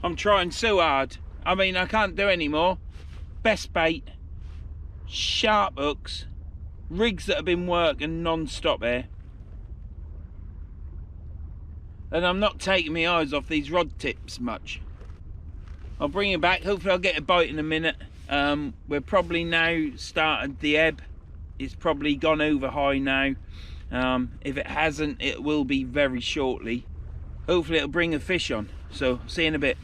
I'm trying so hard. I mean, I can't do any more. Best bait, sharp hooks, rigs that have been working non-stop here. And I'm not taking my eyes off these rod tips much. I'll bring you back. Hopefully I'll get a bite in a minute. We're probably now started the ebb. It's probably gone over high now. If it hasn't, it will be very shortly. Hopefully it'll bring a fish on. So see you in a bit.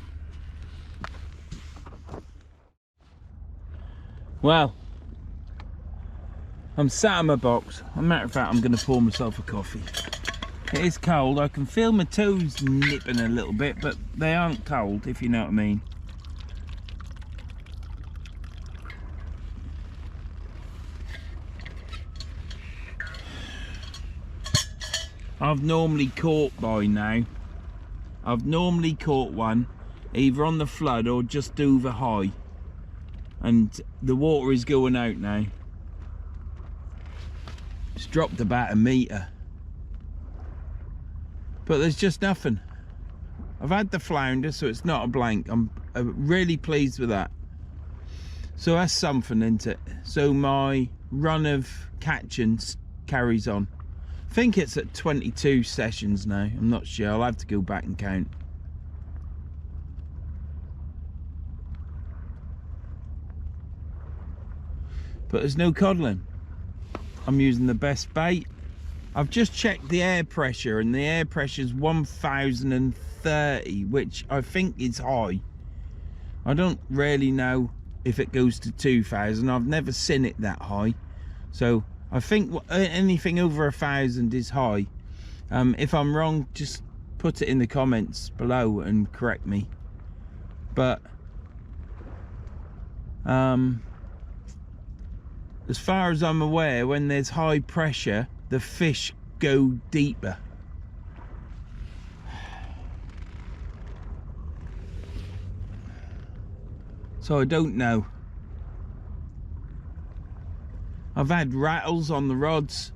Well, I'm sat in my box. As a matter of fact, I'm going to pour myself a coffee. It is cold. I can feel my toes nipping a little bit, but they aren't cold, if you know what I mean. I've normally caught by now. I've normally caught one either on the flood or just over high. and the water is going out now. It's dropped about 1 metre, but there's just nothing. I've had the flounder, so it's not a blank. I'm really pleased with that. So that's something, isn't it? So my run of catching carries on. I think it's at 22 sessions now. I'm not sure. I'll have to go back and count. But there's no coddling. I'm using the best bait. I've just checked the air pressure, and the air pressure is 1030, which I think is high. I don't really know if it goes to 2000. I've never seen it that high, so I think anything over 1000 is high. If I'm wrong, just put it in the comments below and correct me. But as far as I'm aware, when there's high pressure, the fish go deeper. So I don't know. I've had rattles on the rods,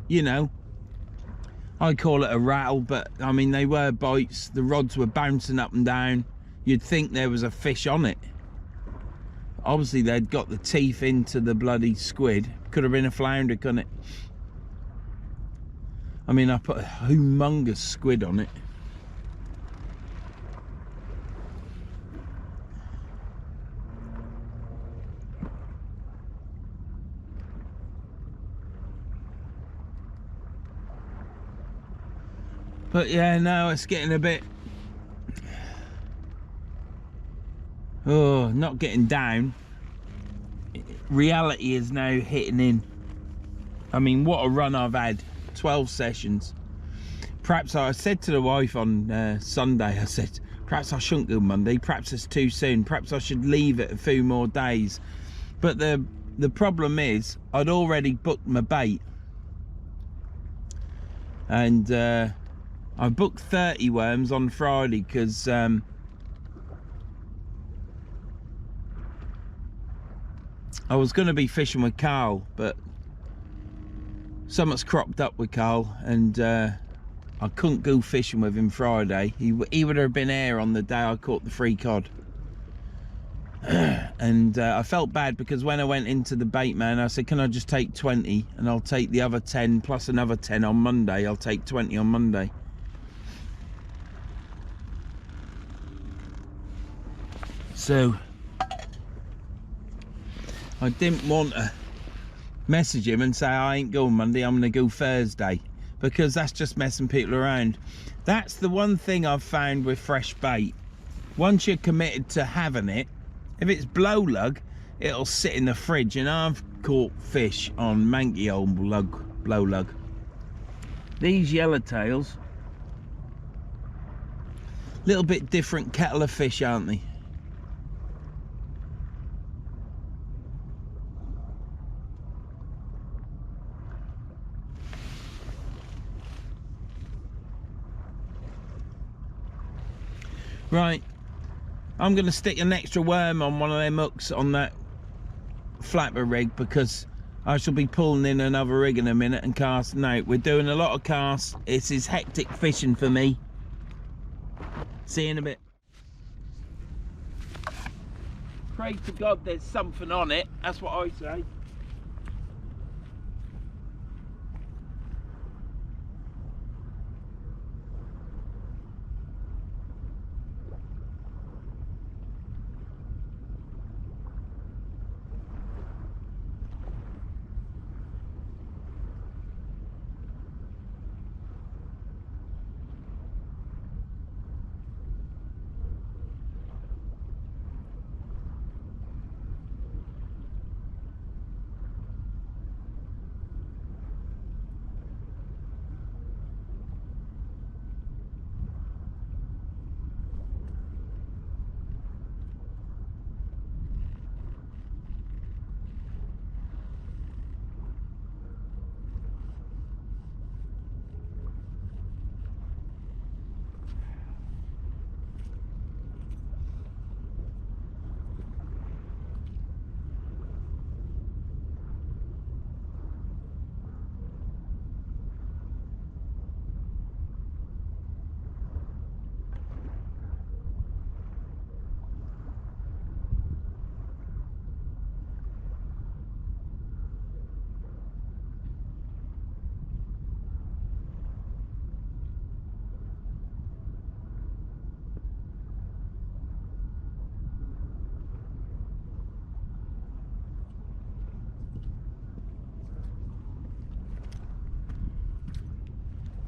you know. I call it a rattle, but I mean, they were bites. The rods were bouncing up and down. You'd think there was a fish on it. Obviously they'd got the teeth into the bloody squid. Could have been a flounder, couldn't it? I mean, I put a humongous squid on it. But yeah, now it's getting a bit, not getting down. Reality is now hitting in. I mean, what a run I've had. 12 sessions. Perhaps I said to the wife on Sunday, I said, perhaps I shouldn't go Monday, perhaps it's too soon, perhaps I should leave it a few more days. But the problem is, I'd already booked my bait. And I booked 30 worms on Friday because I was going to be fishing with Carl, but something's cropped up with Carl, and I couldn't go fishing with him Friday. He would have been here on the day I caught the free cod. And I felt bad because when I went into the bait man, I said, can I just take 20 and I'll take the other 10 plus another 10 on Monday. I'll take 20 on Monday. So I didn't want to message him and say I ain't going Monday, I'm going to go Thursday, because that's just messing people around. That's the one thing I've found with fresh bait. Once you're committed to having it, if it's blow lug, it'll sit in the fridge, and I've caught fish on manky old blow lug. These yellowtails, little bit different kettle of fish, aren't they? Right, I'm going to stick an extra worm on one of them hooks on that flapper rig, because I shall be pulling in another rig in a minute and casting out. We're doing a lot of casts. This is hectic fishing for me. See you in a bit. Pray to God there's something on it, that's what I say.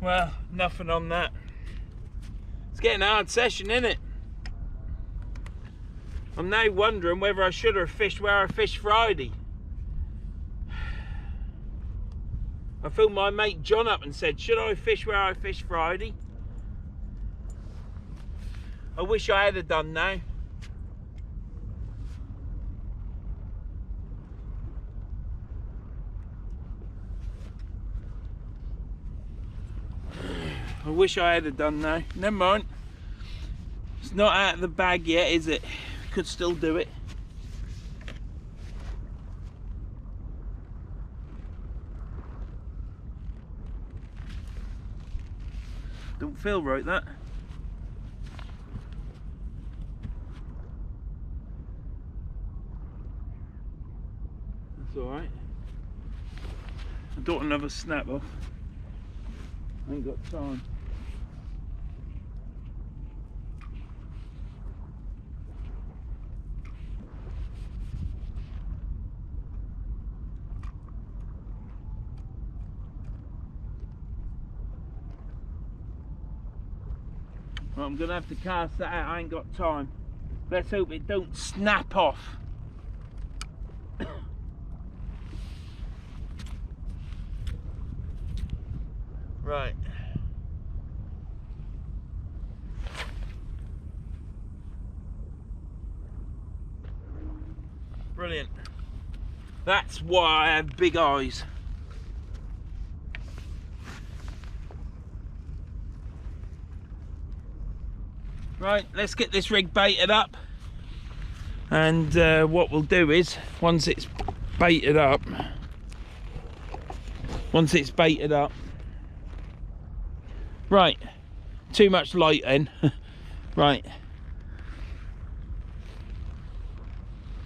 Well, nothing on that. It's getting a hard session, isn't it? I'm now wondering whether I should have fished where I fished Friday. I phoned my mate John up and said, should I fish where I fished Friday? I wish I had done now. I wish I had done now. Never mind. It's not out of the bag yet, is it? Could still do it. Don't feel right, that. That's all right. I don't want another snap off. I ain't got time. Well, I'm gonna have to cast that out. I ain't got time. Let's hope it don't snap off. Right. Brilliant. That's why I have big eyes. Right, let's get this rig baited up, and what we'll do is, once it's baited up, right, too much lighting. Right,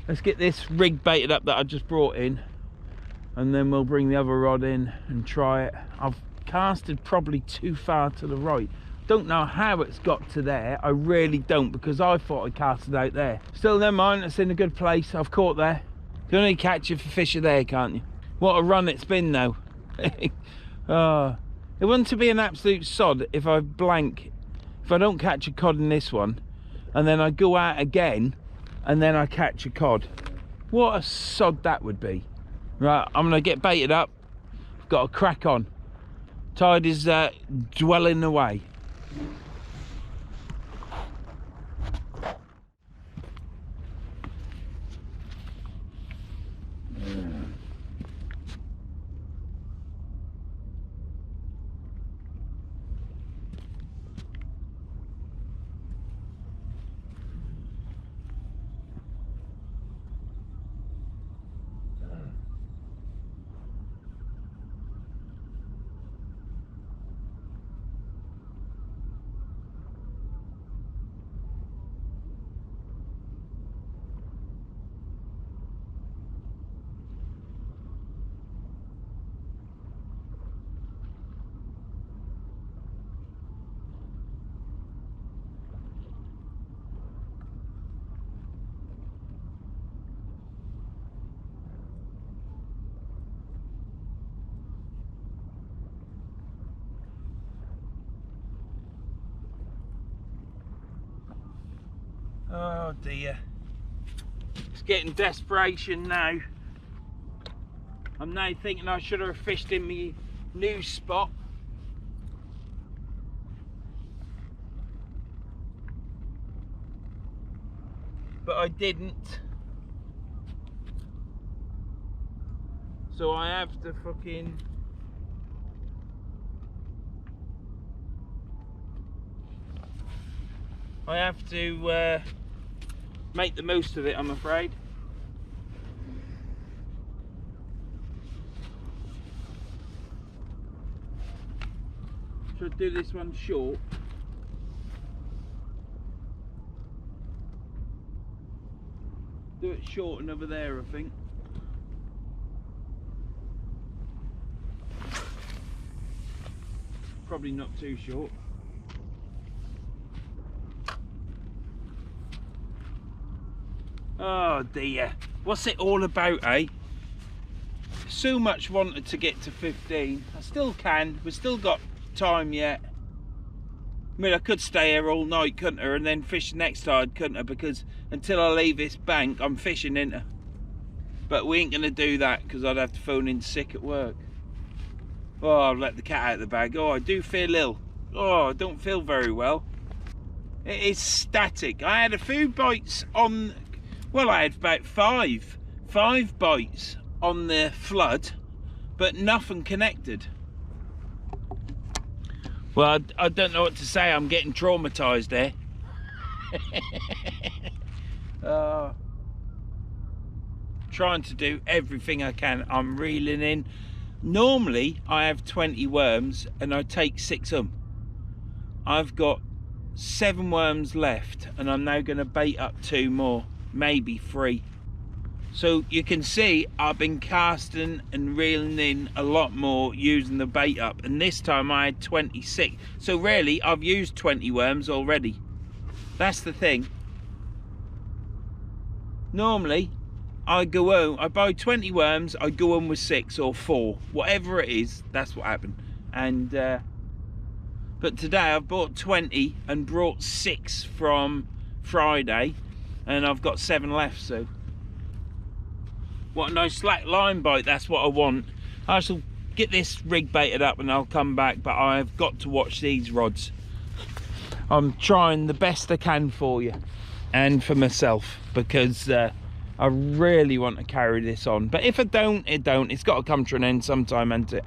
let's get this rig baited up that I just brought in, and then we'll bring the other rod in and try it. I've casted probably too far to the right. Don't know how it's got to there. I really don't, because I thought I cast it out there. Still, never mind, it's in a good place. I've caught there. You can only catch it for fisher there, can't you? What a run it's been though. It wouldn't be an absolute sod if I blank, if I don't catch a cod in this one, and then I go out again and then I catch a cod. What a sod that would be. Right, I'm gonna get baited up. Got a crack on. Tide is dwelling away. Oh dear, it's getting desperation now. I'm now thinking I should have fished in my new spot. But I didn't. So I have to fucking... I have to make the most of it, I'm afraid. Should I do this one short? Do it short and over there, I think. Probably not too short. Oh dear, what's it all about, eh? So much wanted to get to 15. I still can. We've still got time yet. I mean, I could stay here all night, couldn't I, and then fish the next tide, couldn't I, because until I leave this bank, I'm fishing, ain't I? But we ain't going to do that, because I'd have to phone in sick at work. Oh, I've let the cat out of the bag. Oh, I do feel ill. Oh, I don't feel very well. It is static. I had a few bites on, well, I had about five bites on the flood, but nothing connected. Well, I don't know what to say. I'm getting traumatized there. Trying to do everything I can. I'm reeling in. Normally, I have 20 worms and I take 6 of them. I've got 7 worms left and I'm now going to bait up 2 more, maybe 3. So you can see I've been casting and reeling in a lot more using the bait up, and this time I had 26. So really I've used 20 worms already. That's the thing. Normally I go home, I buy 20 worms, I go home with 6 or 4, whatever it is. That's what happened. And but today I've bought 20 and brought 6 from Friday, and I've got 7 left. So what a nice slack line bite, that's what I want. I shall get this rig baited up and I'll come back, but I've got to watch these rods. I'm trying the best I can for you and for myself, because I really want to carry this on. But if I don't, it don't. It's got to come to an end sometime, hasn't it?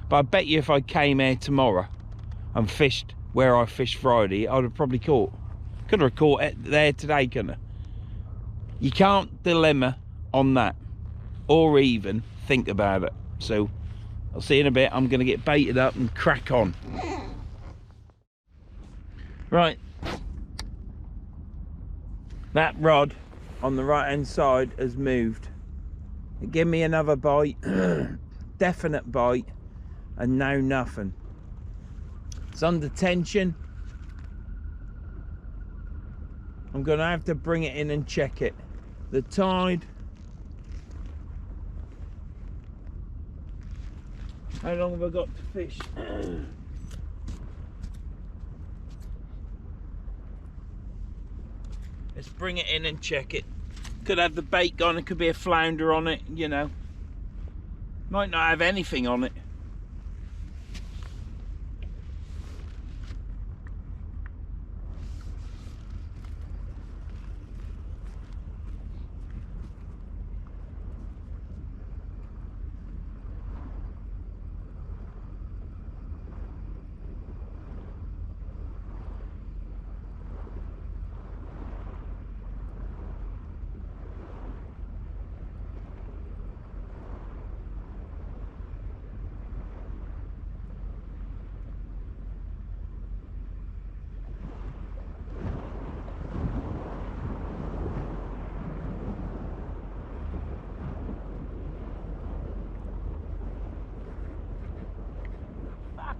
But I bet you if I came here tomorrow and fished where I fished Friday, I'd have probably caught. Could have caught it there today, couldn't I? You can't dilemma on that, or even think about it. So I'll see you in a bit. I'm going to get baited up and crack on. Right, that rod on the right hand side has moved. It gave me another bite, definite bite, and now nothing. It's under tension. I'm going to have to bring it in and check it. The tide. How long have I got to fish? Let's bring it in and check it. Could have the bait gone, it could be a flounder on it, you know. Might not have anything on it.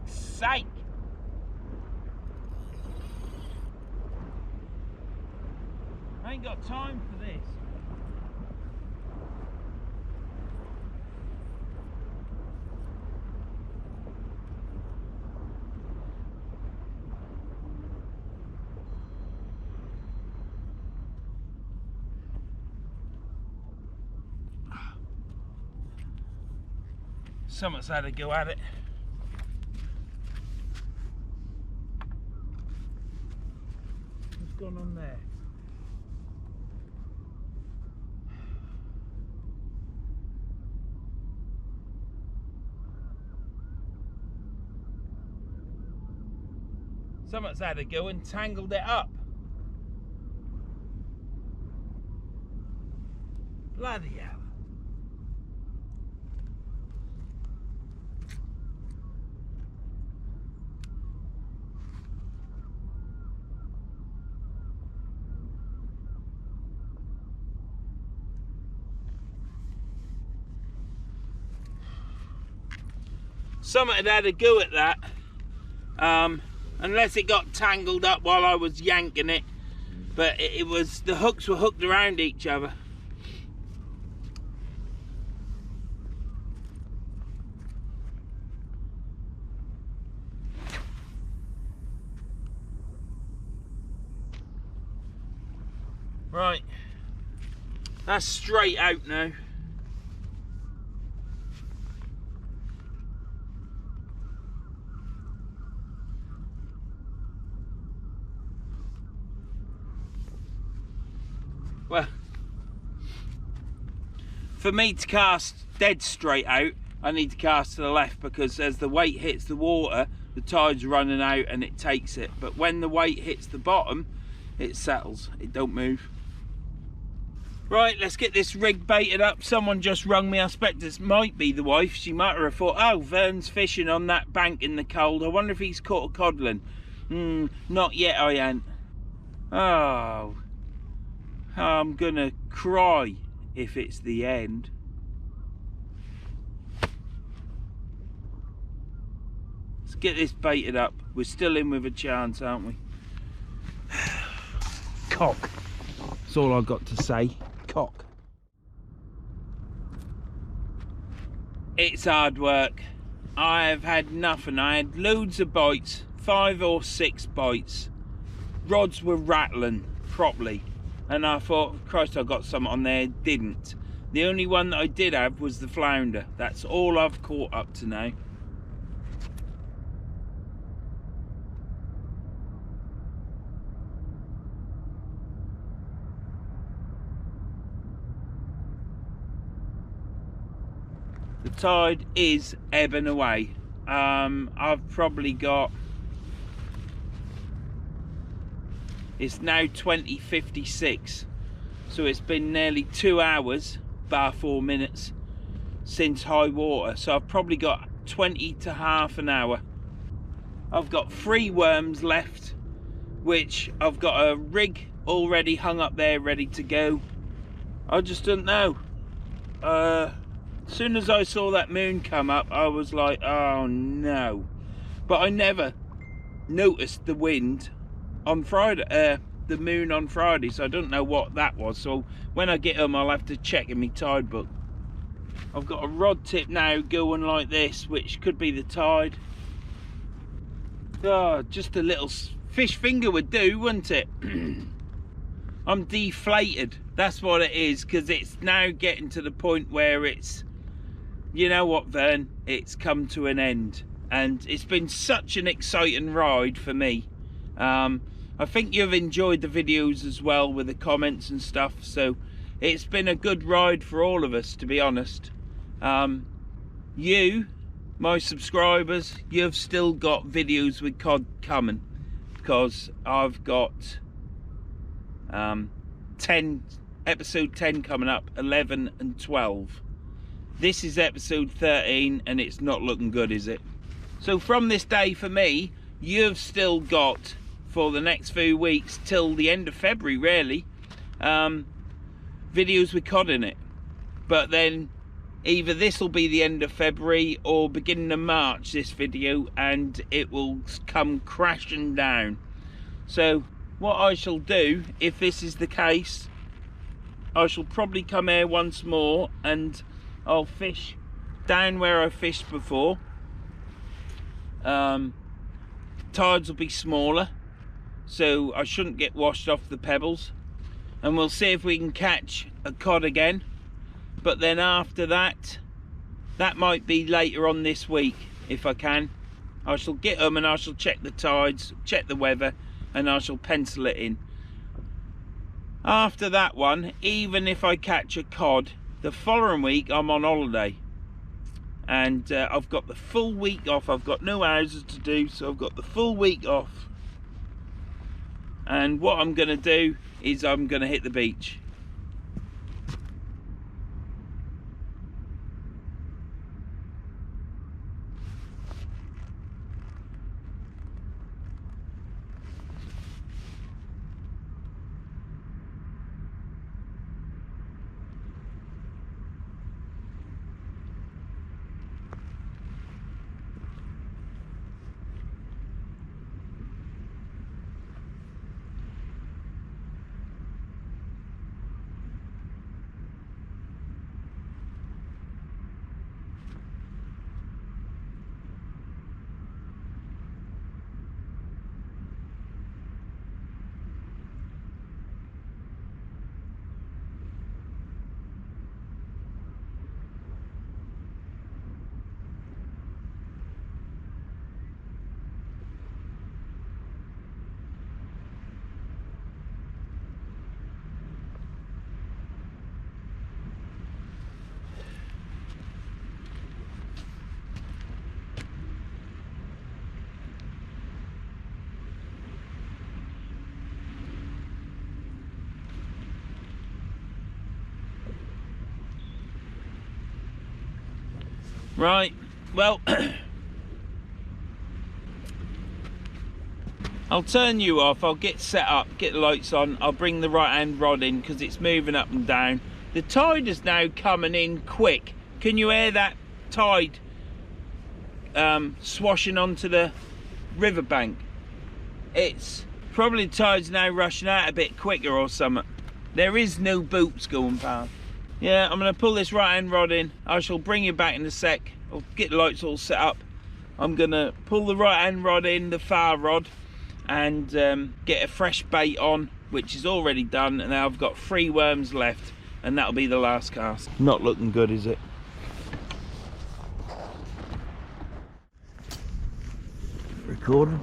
Sake! I ain't got time for this. Someone's had a go at it. What's gone on there? Someone's had a go and tangled it up. Bloody hell. Someone had a go at that, unless it got tangled up while I was yanking it, but it was, the hooks were hooked around each other. Right, that's straight out now. Well, for me to cast dead straight out, I need to cast to the left, because as the weight hits the water, the tide's running out and it takes it. But when the weight hits the bottom, it settles, it don't move. Right, let's get this rig baited up. Someone just rung me. I suspect this might be the wife. She might have thought, oh, Verns fishing on that bank in the cold. I wonder if he's caught a codlin. Not yet, I ain't. Oh, I'm gonna cry if it's the end. Let's get this baited up. We're still in with a chance, aren't we? Cock. That's all I've got to say. Cock. It's hard work. I've had nothing. I had loads of bites, 5 or 6 bites. Rods were rattling properly, and I thought, Christ, I got some on there. Didn't. The only one that I did have was the flounder. That's all I've caught up to now. The tide is ebbing away. I've probably got, it's now 20:56, so it's been nearly 2 hours bar 4 minutes since high water, so I've probably got 20 to half an hour. I've got 3 worms left, which I've got a rig already hung up there ready to go. I just don't know. As soon as I saw that moon come up, I was like, oh no. But I never noticed the wind on Friday, the moon on Friday, so I don't know what that was. So when I get home, I'll have to check in my tide book. I've got a rod tip now going like this, which could be the tide. Oh, just a little fish finger would do, wouldn't it? I'm deflated. That's what it is, because it's now getting to the point where it's, you know what, Vern, it's come to an end, and it's been such an exciting ride for me. I think you've enjoyed the videos as well with the comments and stuff, so it's been a good ride for all of us, to be honest. You, my subscribers, you've still got videos with cod coming, because I've got episode 10 coming up, 11 and 12. This is episode 13 and it's not looking good, is it? So from this day, for me, you've still got, for the next few weeks till the end of February really, videos with cod in it. But then either this will be the end of February or beginning of March, this video, and it will come crashing down. So what I shall do, if this is the case, I shall probably come here once more and I'll fish down where I fished before. Tides will be smaller, so I shouldn't get washed off the pebbles, and we'll see if we can catch a cod again. But then after that, that might be later on this week if I can. I shall get them and I shall check the tides, check the weather, and I shall pencil it in. After that one, even if I catch a cod, the following week I'm on holiday, and I've got the full week off. I've got no houses to do, so I've got the full week off, and what I'm going to do is I'm going to hit the beach. Right, well, I'll turn you off, I'll get set up, get the lights on, I'll bring the right hand rod in because it's moving up and down. The tide is now coming in quick. Can you hear that tide swashing onto the riverbank? It's probably the tide's now rushing out a bit quicker or something. There is no boats going past. Yeah, I'm going to pull this right hand rod in. I shall bring you back in a sec. I'll get the lights all set up. I'm going to pull the right hand rod in, the far rod, and get a fresh bait on, which is already done. And now I've got 3 worms left, and that'll be the last cast. Not looking good, is it? Recording?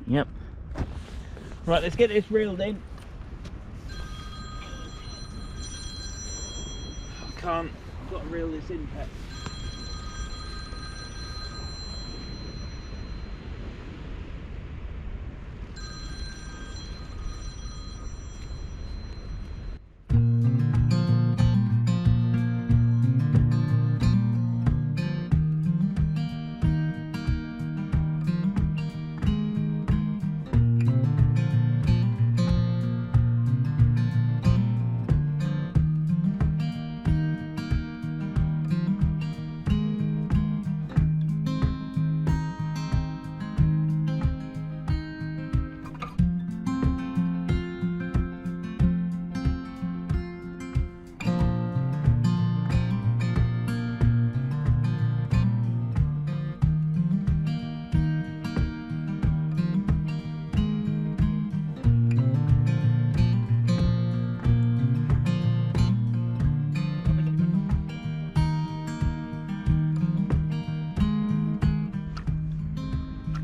Yep. Right, let's get this reeled in. I've got to reel this in, Pet.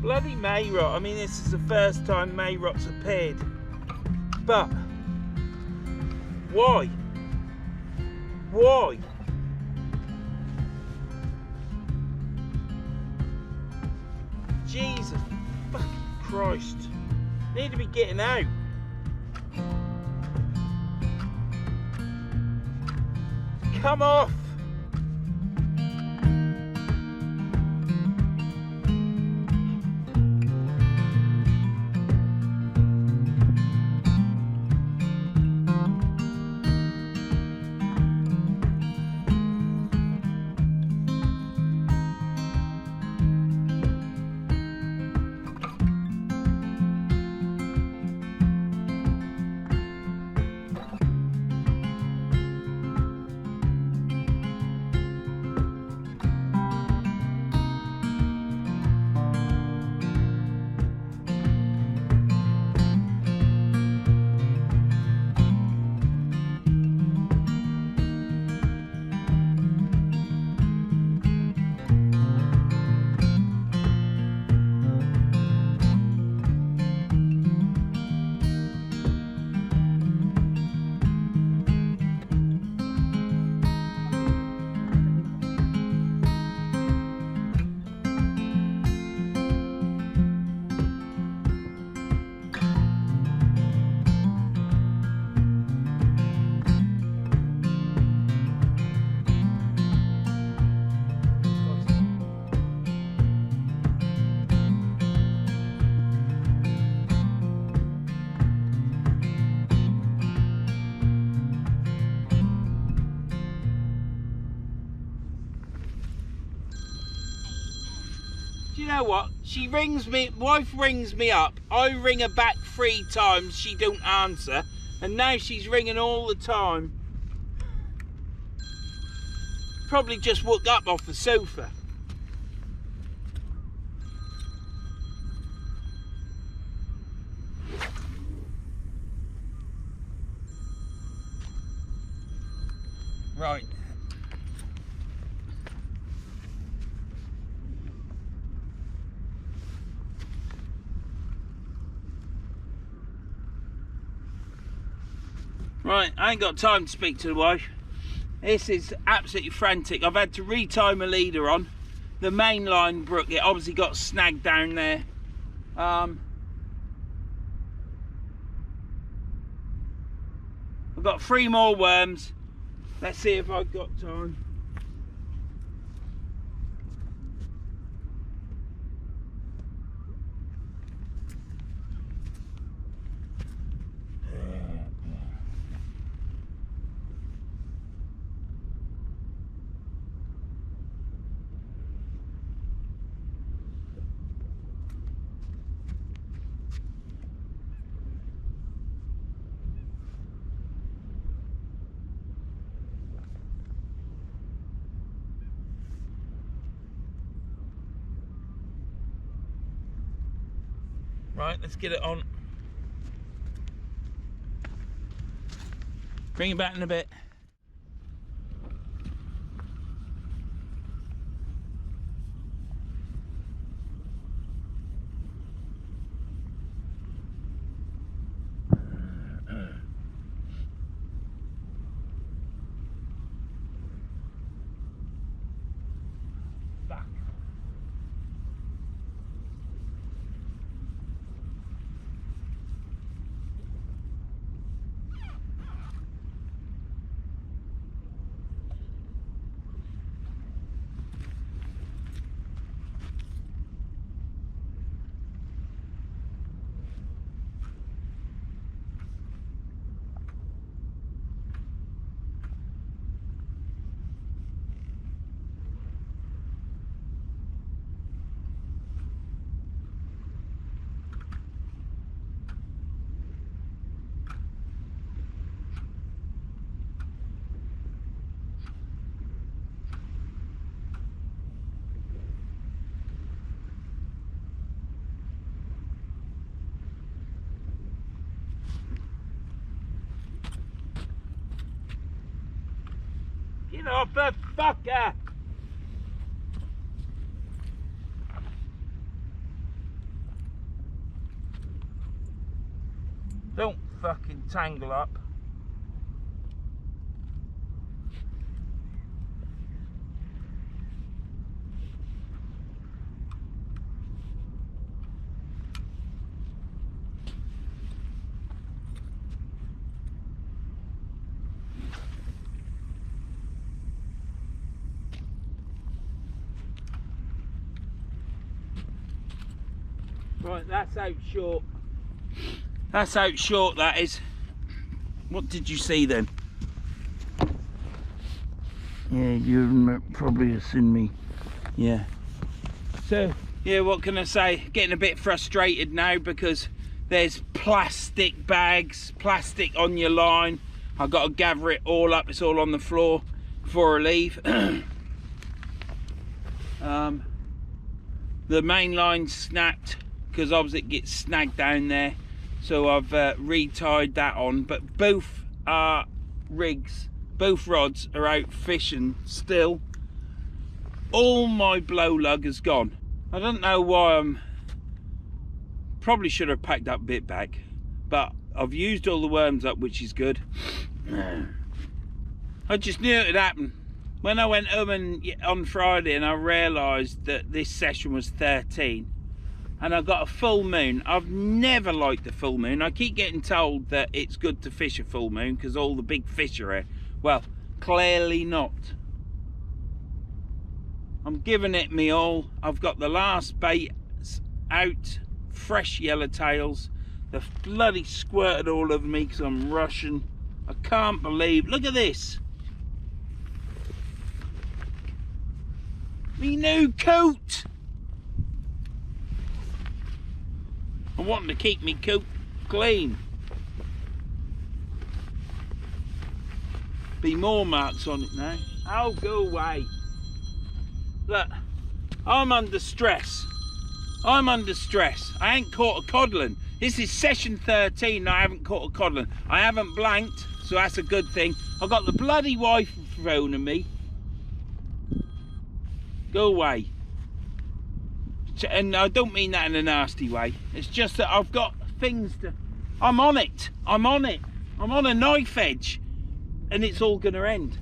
Bloody Mayrot. I mean, this is the first time Mayrot's appeared. But why? Why? Jesus fucking Christ. Need to be getting out. Come off. Do you know what? She rings me, wife rings me up, I ring her back 3 times, she don't answer, and now she's ringing all the time. Probably just woke up off the sofa. Right. Right, I ain't got time to speak to the wife. This is absolutely frantic. I've had to retie my leader on. The main line brook, it obviously got snagged down there. I've got 3 more worms. Let's see if I've got time. Right, let's get it on. Bring it back in a bit. Get off the fucker! Don't fucking tangle up. Right, that's out short. That's out short, that is. What did you see then? Yeah, you probably have seen me. Yeah. So, yeah, what can I say? Getting a bit frustrated now because there's plastic bags, plastic on your line. I've got to gather it all up. It's all on the floor before I leave. The main line snapped because obviously it gets snagged down there. So I've retied that on, but both rigs, both rods are out fishing still. All my blow lug has gone. I don't know why. Probably should have packed up a bit back, but I've used all the worms up, which is good. I just knew it would happen. When I went home on Friday and I realised that this session was 13, and I got a full moon. I've never liked the full moon. I keep getting told that it's good to fish a full moon because all the big fish are here. Well, clearly not. I'm giving it me all. I've got the last bait out, fresh yellowtails. They've bloody squirted all over me because I'm rushing. I can't believe, look at this. Me new coat. I want to keep me coat clean. Be more marks on it now. Oh, go away. Look, I'm under stress. I'm under stress. I ain't caught a codlin. This is session 13 and I haven't caught a codlin. I haven't blanked, so that's a good thing. I've got the bloody wife phoning me. Go away. And I don't mean that in a nasty way. It's just that I've got things to... I'm on it. I'm on it. I'm on a knife edge. And it's all going to end.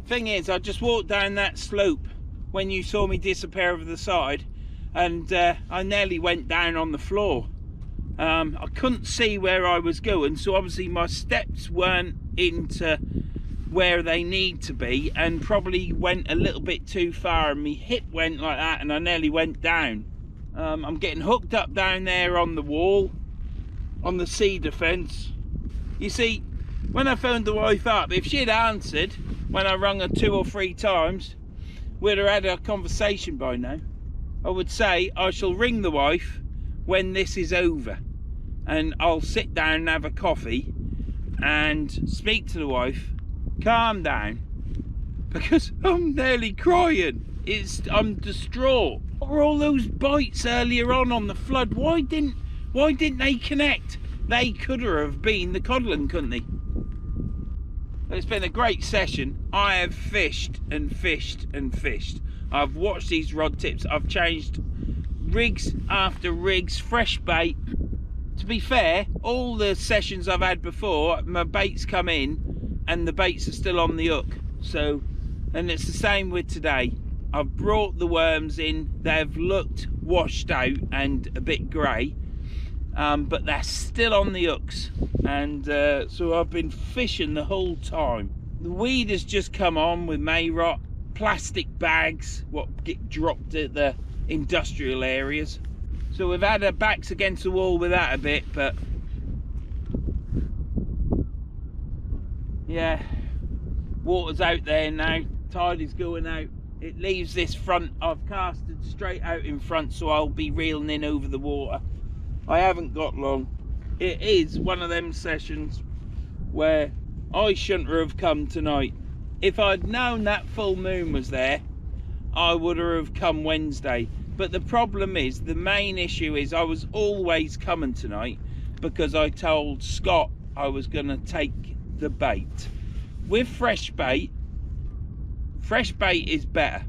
Thing is, I just walked down that slope when you saw me disappear over the side. And I nearly went down on the floor. I couldn't see where I was going. So obviously my steps weren't into where they need to be, and probably went a little bit too far, and my hip went like that and I nearly went down. I'm getting hooked up down there on the wall, on the cedar fence. You see, when I phoned the wife up, if she'd answered when I rung her 2 or 3 times, we'd have had a conversation by now. I would say I shall ring the wife when this is over, and I'll sit down and have a coffee and speak to the wife. Calm down, because I'm nearly crying. I'm distraught. What were all those bites earlier on the flood? Why didn't they connect? They could have been the codling, couldn't they? It's been a great session. I have fished and fished and fished. I've watched these rod tips. I've changed rigs after rigs, fresh bait. To be fair, all the sessions I've had before, my baits come in and the baits are still on the hook. So, and it's the same with today. I've brought the worms in. They've looked washed out and a bit grey, but they're still on the hooks. And so I've been fishing the whole time. The weed has just come on with mayrot, plastic bags, what get dropped at the industrial areas. So we've had our backs against the wall with that a bit, but yeah, water's out there now, tide is going out. It leaves this front, I've casted straight out in front, so I'll be reeling in over the water. I haven't got long. It is one of them sessions where I shouldn't have come tonight. If I'd known that full moon was there, I would have come Wednesday. But the problem is, the main issue is I was always coming tonight because I told Scott I was going to take the bait. With fresh bait is better.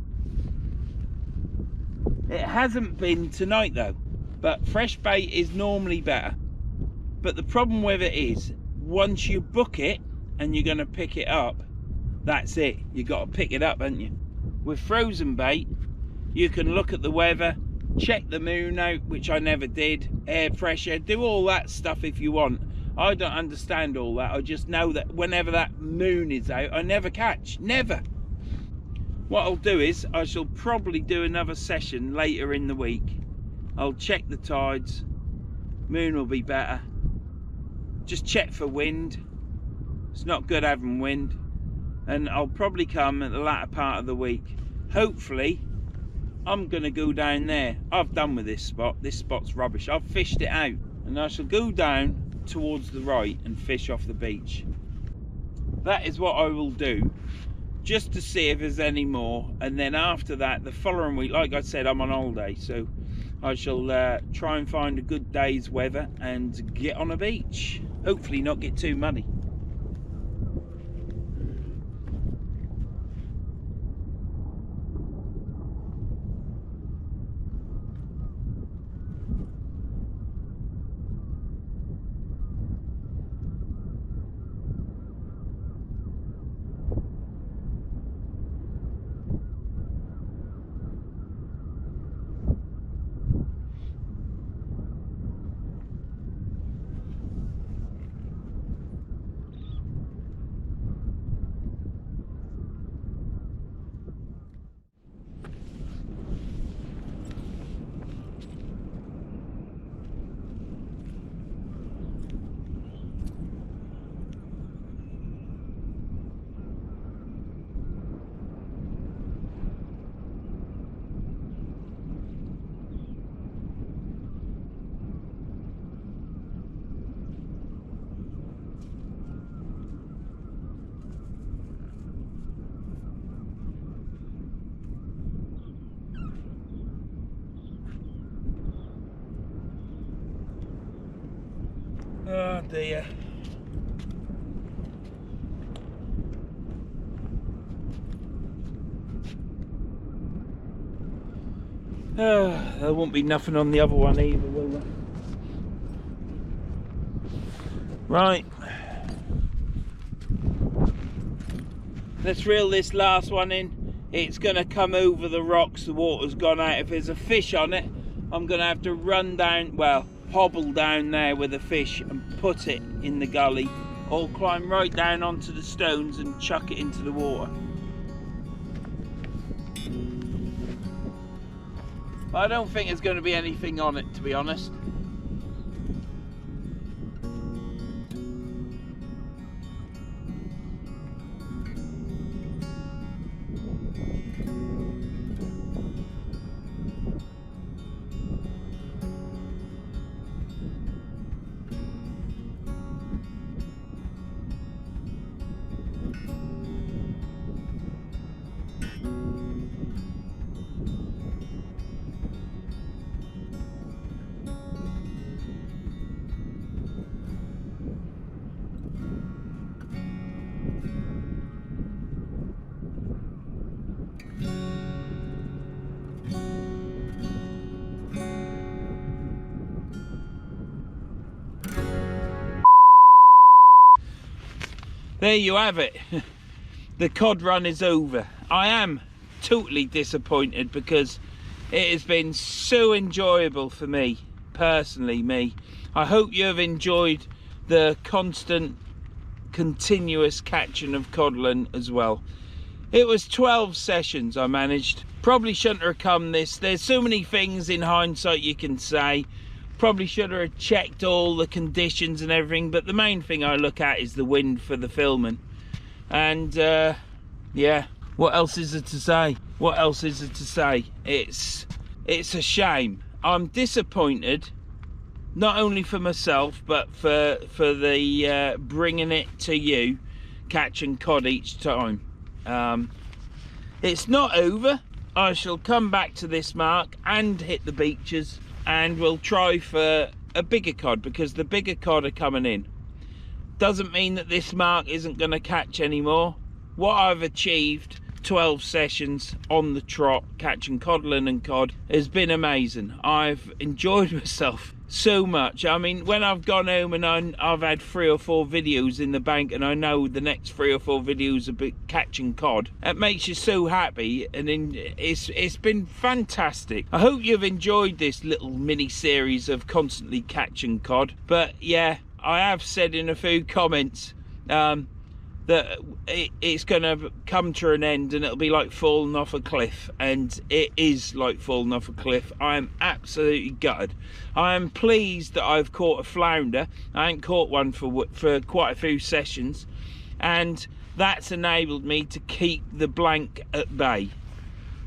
It hasn't been tonight though, but fresh bait is normally better. But the problem with it is, once you book it and you're going to pick it up, that's it. You got to pick it up, haven't you? With frozen bait, you can look at the weather, check the moon out, which I never did, air pressure, do all that stuff if you want. I don't understand all that. I just know that whenever that moon is out, I never catch, never. What I'll do is, I shall probably do another session later in the week. I'll check the tides, moon will be better. Just check for wind. It's not good having wind. And I'll probably come at the latter part of the week. Hopefully, I'm going to go down there. I've done with this spot. This spot's rubbish. I've fished it out. And I shall go down towards the right and fish off the beach. That is what I will do, just to see if there's any more. And then after that, the following week, like I said, I'm on holiday, so I shall try and find a good day's weather and get on a beach. Hopefully not get too muddy. Oh dear. There won't be nothing on the other one either, will there? Right. Let's reel this last one in. It's going to come over the rocks. The water's gone out. If there's a fish on it, I'm going to have to run down, well, hobble down there with a fish and put it in the gully, or climb right down onto the stones and chuck it into the water. I don't think there's going to be anything on it, to be honest. there you have it. The cod run is over. I am totally disappointed because it has been so enjoyable for me, personally. I hope you have enjoyed the constant, continuous catching of codlin as well. It was 12 sessions I managed. Probably shouldn't have come this. There's so many things in hindsight you can say. Probably should have checked all the conditions and everything, but the main thing I look at is the wind for the filming. And yeah, what else is there to say? What else is there to say? It's a shame. I'm disappointed, not only for myself, but for the bringing it to you, catching cod each time. It's not over. I shall come back to this mark and hit the beaches, and we'll try for a bigger cod, because the bigger cod are coming in. Doesn't mean that this mark isn't going to catch anymore. What I've achieved, 12 sessions on the trot catching codlin and cod, has been amazing. I've enjoyed myself so much. I mean, when I've gone home and I've had 3 or 4 videos in the bank, and I know the next 3 or 4 videos are catching cod, it makes you so happy, and it's been fantastic. I hope you've enjoyed this little mini series of constantly catching cod. But yeah, I have said in a few comments that it's going to come to an end, and it'll be like falling off a cliff, and it is like falling off a cliff. I am absolutely gutted. I am pleased that I've caught a flounder. I ain't caught one for quite a few sessions, and that's enabled me to keep the blank at bay.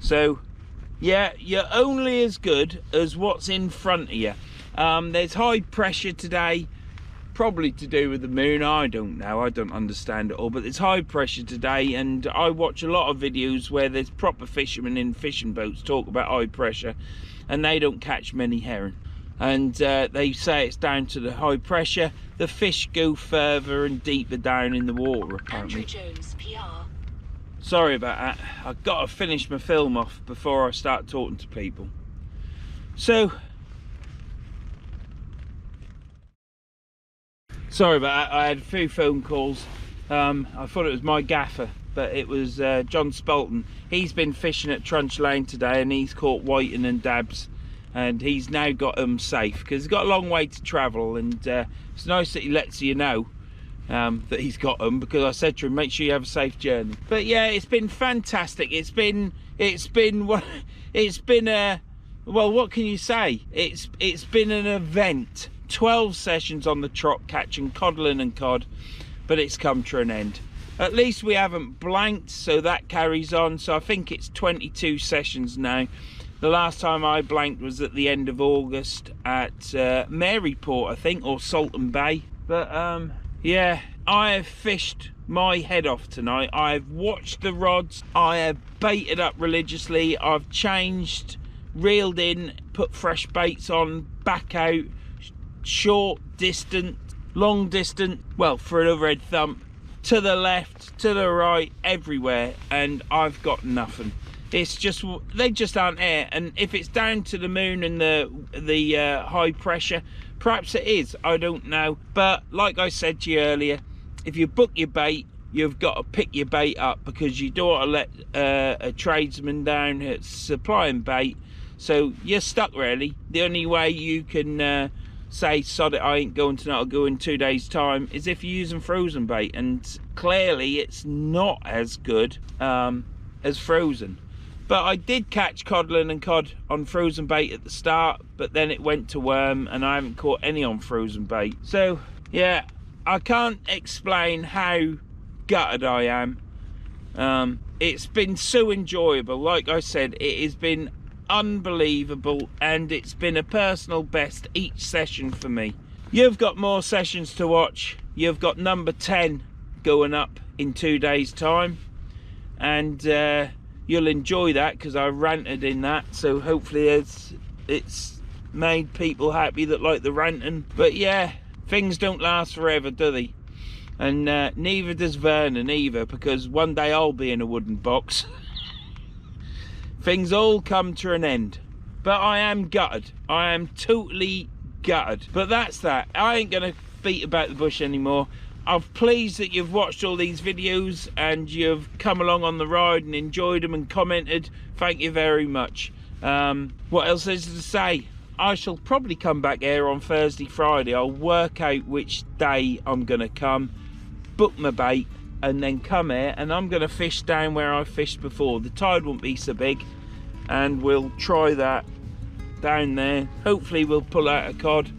So yeah, you're only as good as what's in front of you. There's high pressure today, probably to do with the moon. I don't know, I don't understand it all, but it's high pressure today, and I watch a lot of videos where there's proper fishermen in fishing boats talk about high pressure, and they don't catch many herring, and they say it's down to the high pressure. The fish go further and deeper down in the water, apparently. Andrew Jones, PR. Sorry about that. I've got to finish my film off before I start talking to people. So sorry about that. I had a few phone calls. I thought it was my gaffer, but it was John Spalton. He's been fishing at Trunch Lane today, and he's caught whiting and dabs, and he's now got them safe, because he's got a long way to travel, and it's nice that he lets you know that he's got them, because I said to him, make sure you have a safe journey. But yeah, it's been fantastic. It's been well, what can you say? It's been an event. 12 sessions on the trot catching codlin and cod, but it's come to an end. At least we haven't blanked, so that carries on. So I think it's 22 sessions now. The last time I blanked was at the end of August at Maryport, I think, or Salton Bay. But yeah, I have fished my head off tonight. I've watched the rods, I have baited up religiously, I've changed, reeled in, put fresh baits on, back out, short, distant, long distance, well, for an overhead thump, to the left, to the right, everywhere, and I've got nothing. It's just, they just aren't there. And if it's down to the moon and the high pressure, perhaps it is, I don't know. But like I said to you earlier, if you book your bait, you've got to pick your bait up, because you don't want to let a tradesman down that's supplying bait. So you're stuck, really. The only way you can say, sod it, I ain't going tonight, I'll go in 2 days time, is if you're using frozen bait, and clearly it's not as good as frozen. But I did catch codlin and cod on frozen bait at the start, but then it went to worm, and I haven't caught any on frozen bait. So yeah, I can't explain how gutted I am. It's been so enjoyable. Like I said, it has been unbelievable, and it's been a personal best each session for me. You've got more sessions to watch. You've got number 10 going up in 2 days time, and you'll enjoy that, because I ranted in that, so hopefully it's made people happy that like the ranting. But yeah, things don't last forever, do they? And neither does Vernon either, because one day I'll be in a wooden box. Things all come to an end. But I am gutted. I am totally gutted. But that's that. I ain't gonna beat about the bush anymore. I'm pleased that you've watched all these videos and you've come along on the ride and enjoyed them and commented. Thank you very much. What else is to say? I shall probably come back here on Thursday, Friday. I'll work out which day I'm going to come, book my bait, and then come here, and I'm going to fish down where I fished before. The tide won't be so big, and we'll try that down there. Hopefully we'll pull out a cod.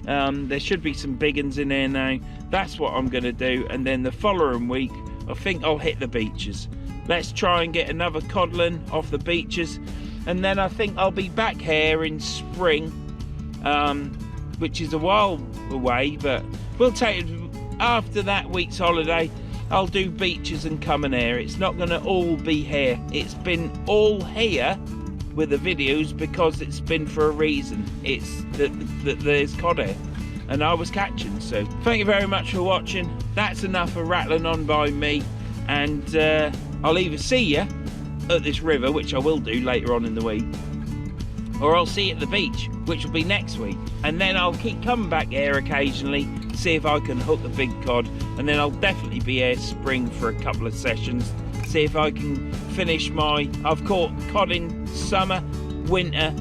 There should be some big ones in here now. That's what I'm going to do, and then the following week I think I'll hit the beaches. Let's try and get another codling off the beaches, and then I think I'll be back here in spring, which is a while away, but we'll take it after that week's holiday. I'll do beaches and coming here. It's not going to all be here. It's been all here with the videos because it's been for a reason. It's that there's cod here and I was catching. So thank you very much for watching. That's enough of rattling on by me, and I'll either see you at this river, which I will do later on in the week, or I'll see you at the beach, which will be next week. And then I'll keep coming back here occasionally, see if I can hook a big cod, and then I'll definitely be here spring for a couple of sessions, see if I can finish I've caught cod in summer, winter,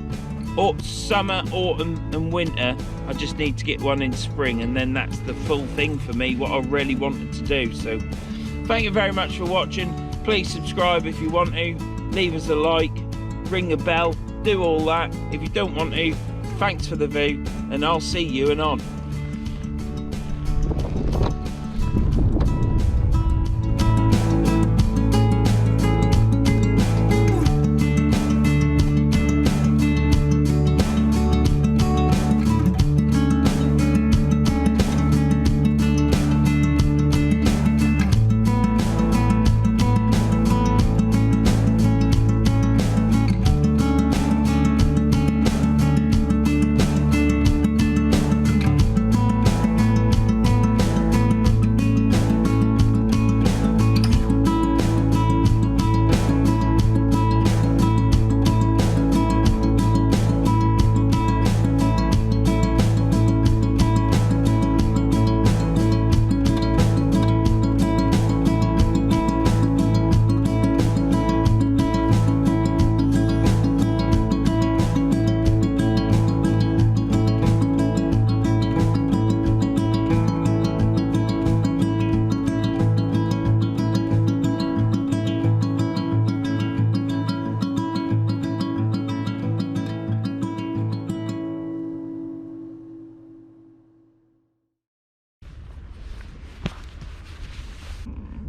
or summer, autumn and winter. I just need to get one in spring, and then that's the full thing for me, what I really wanted to do. So thank you very much for watching. Please subscribe if you want to, leave us a like, ring a bell, do all that. If you don't want to, thanks for the view, and I'll see you and on.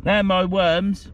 They're my worms.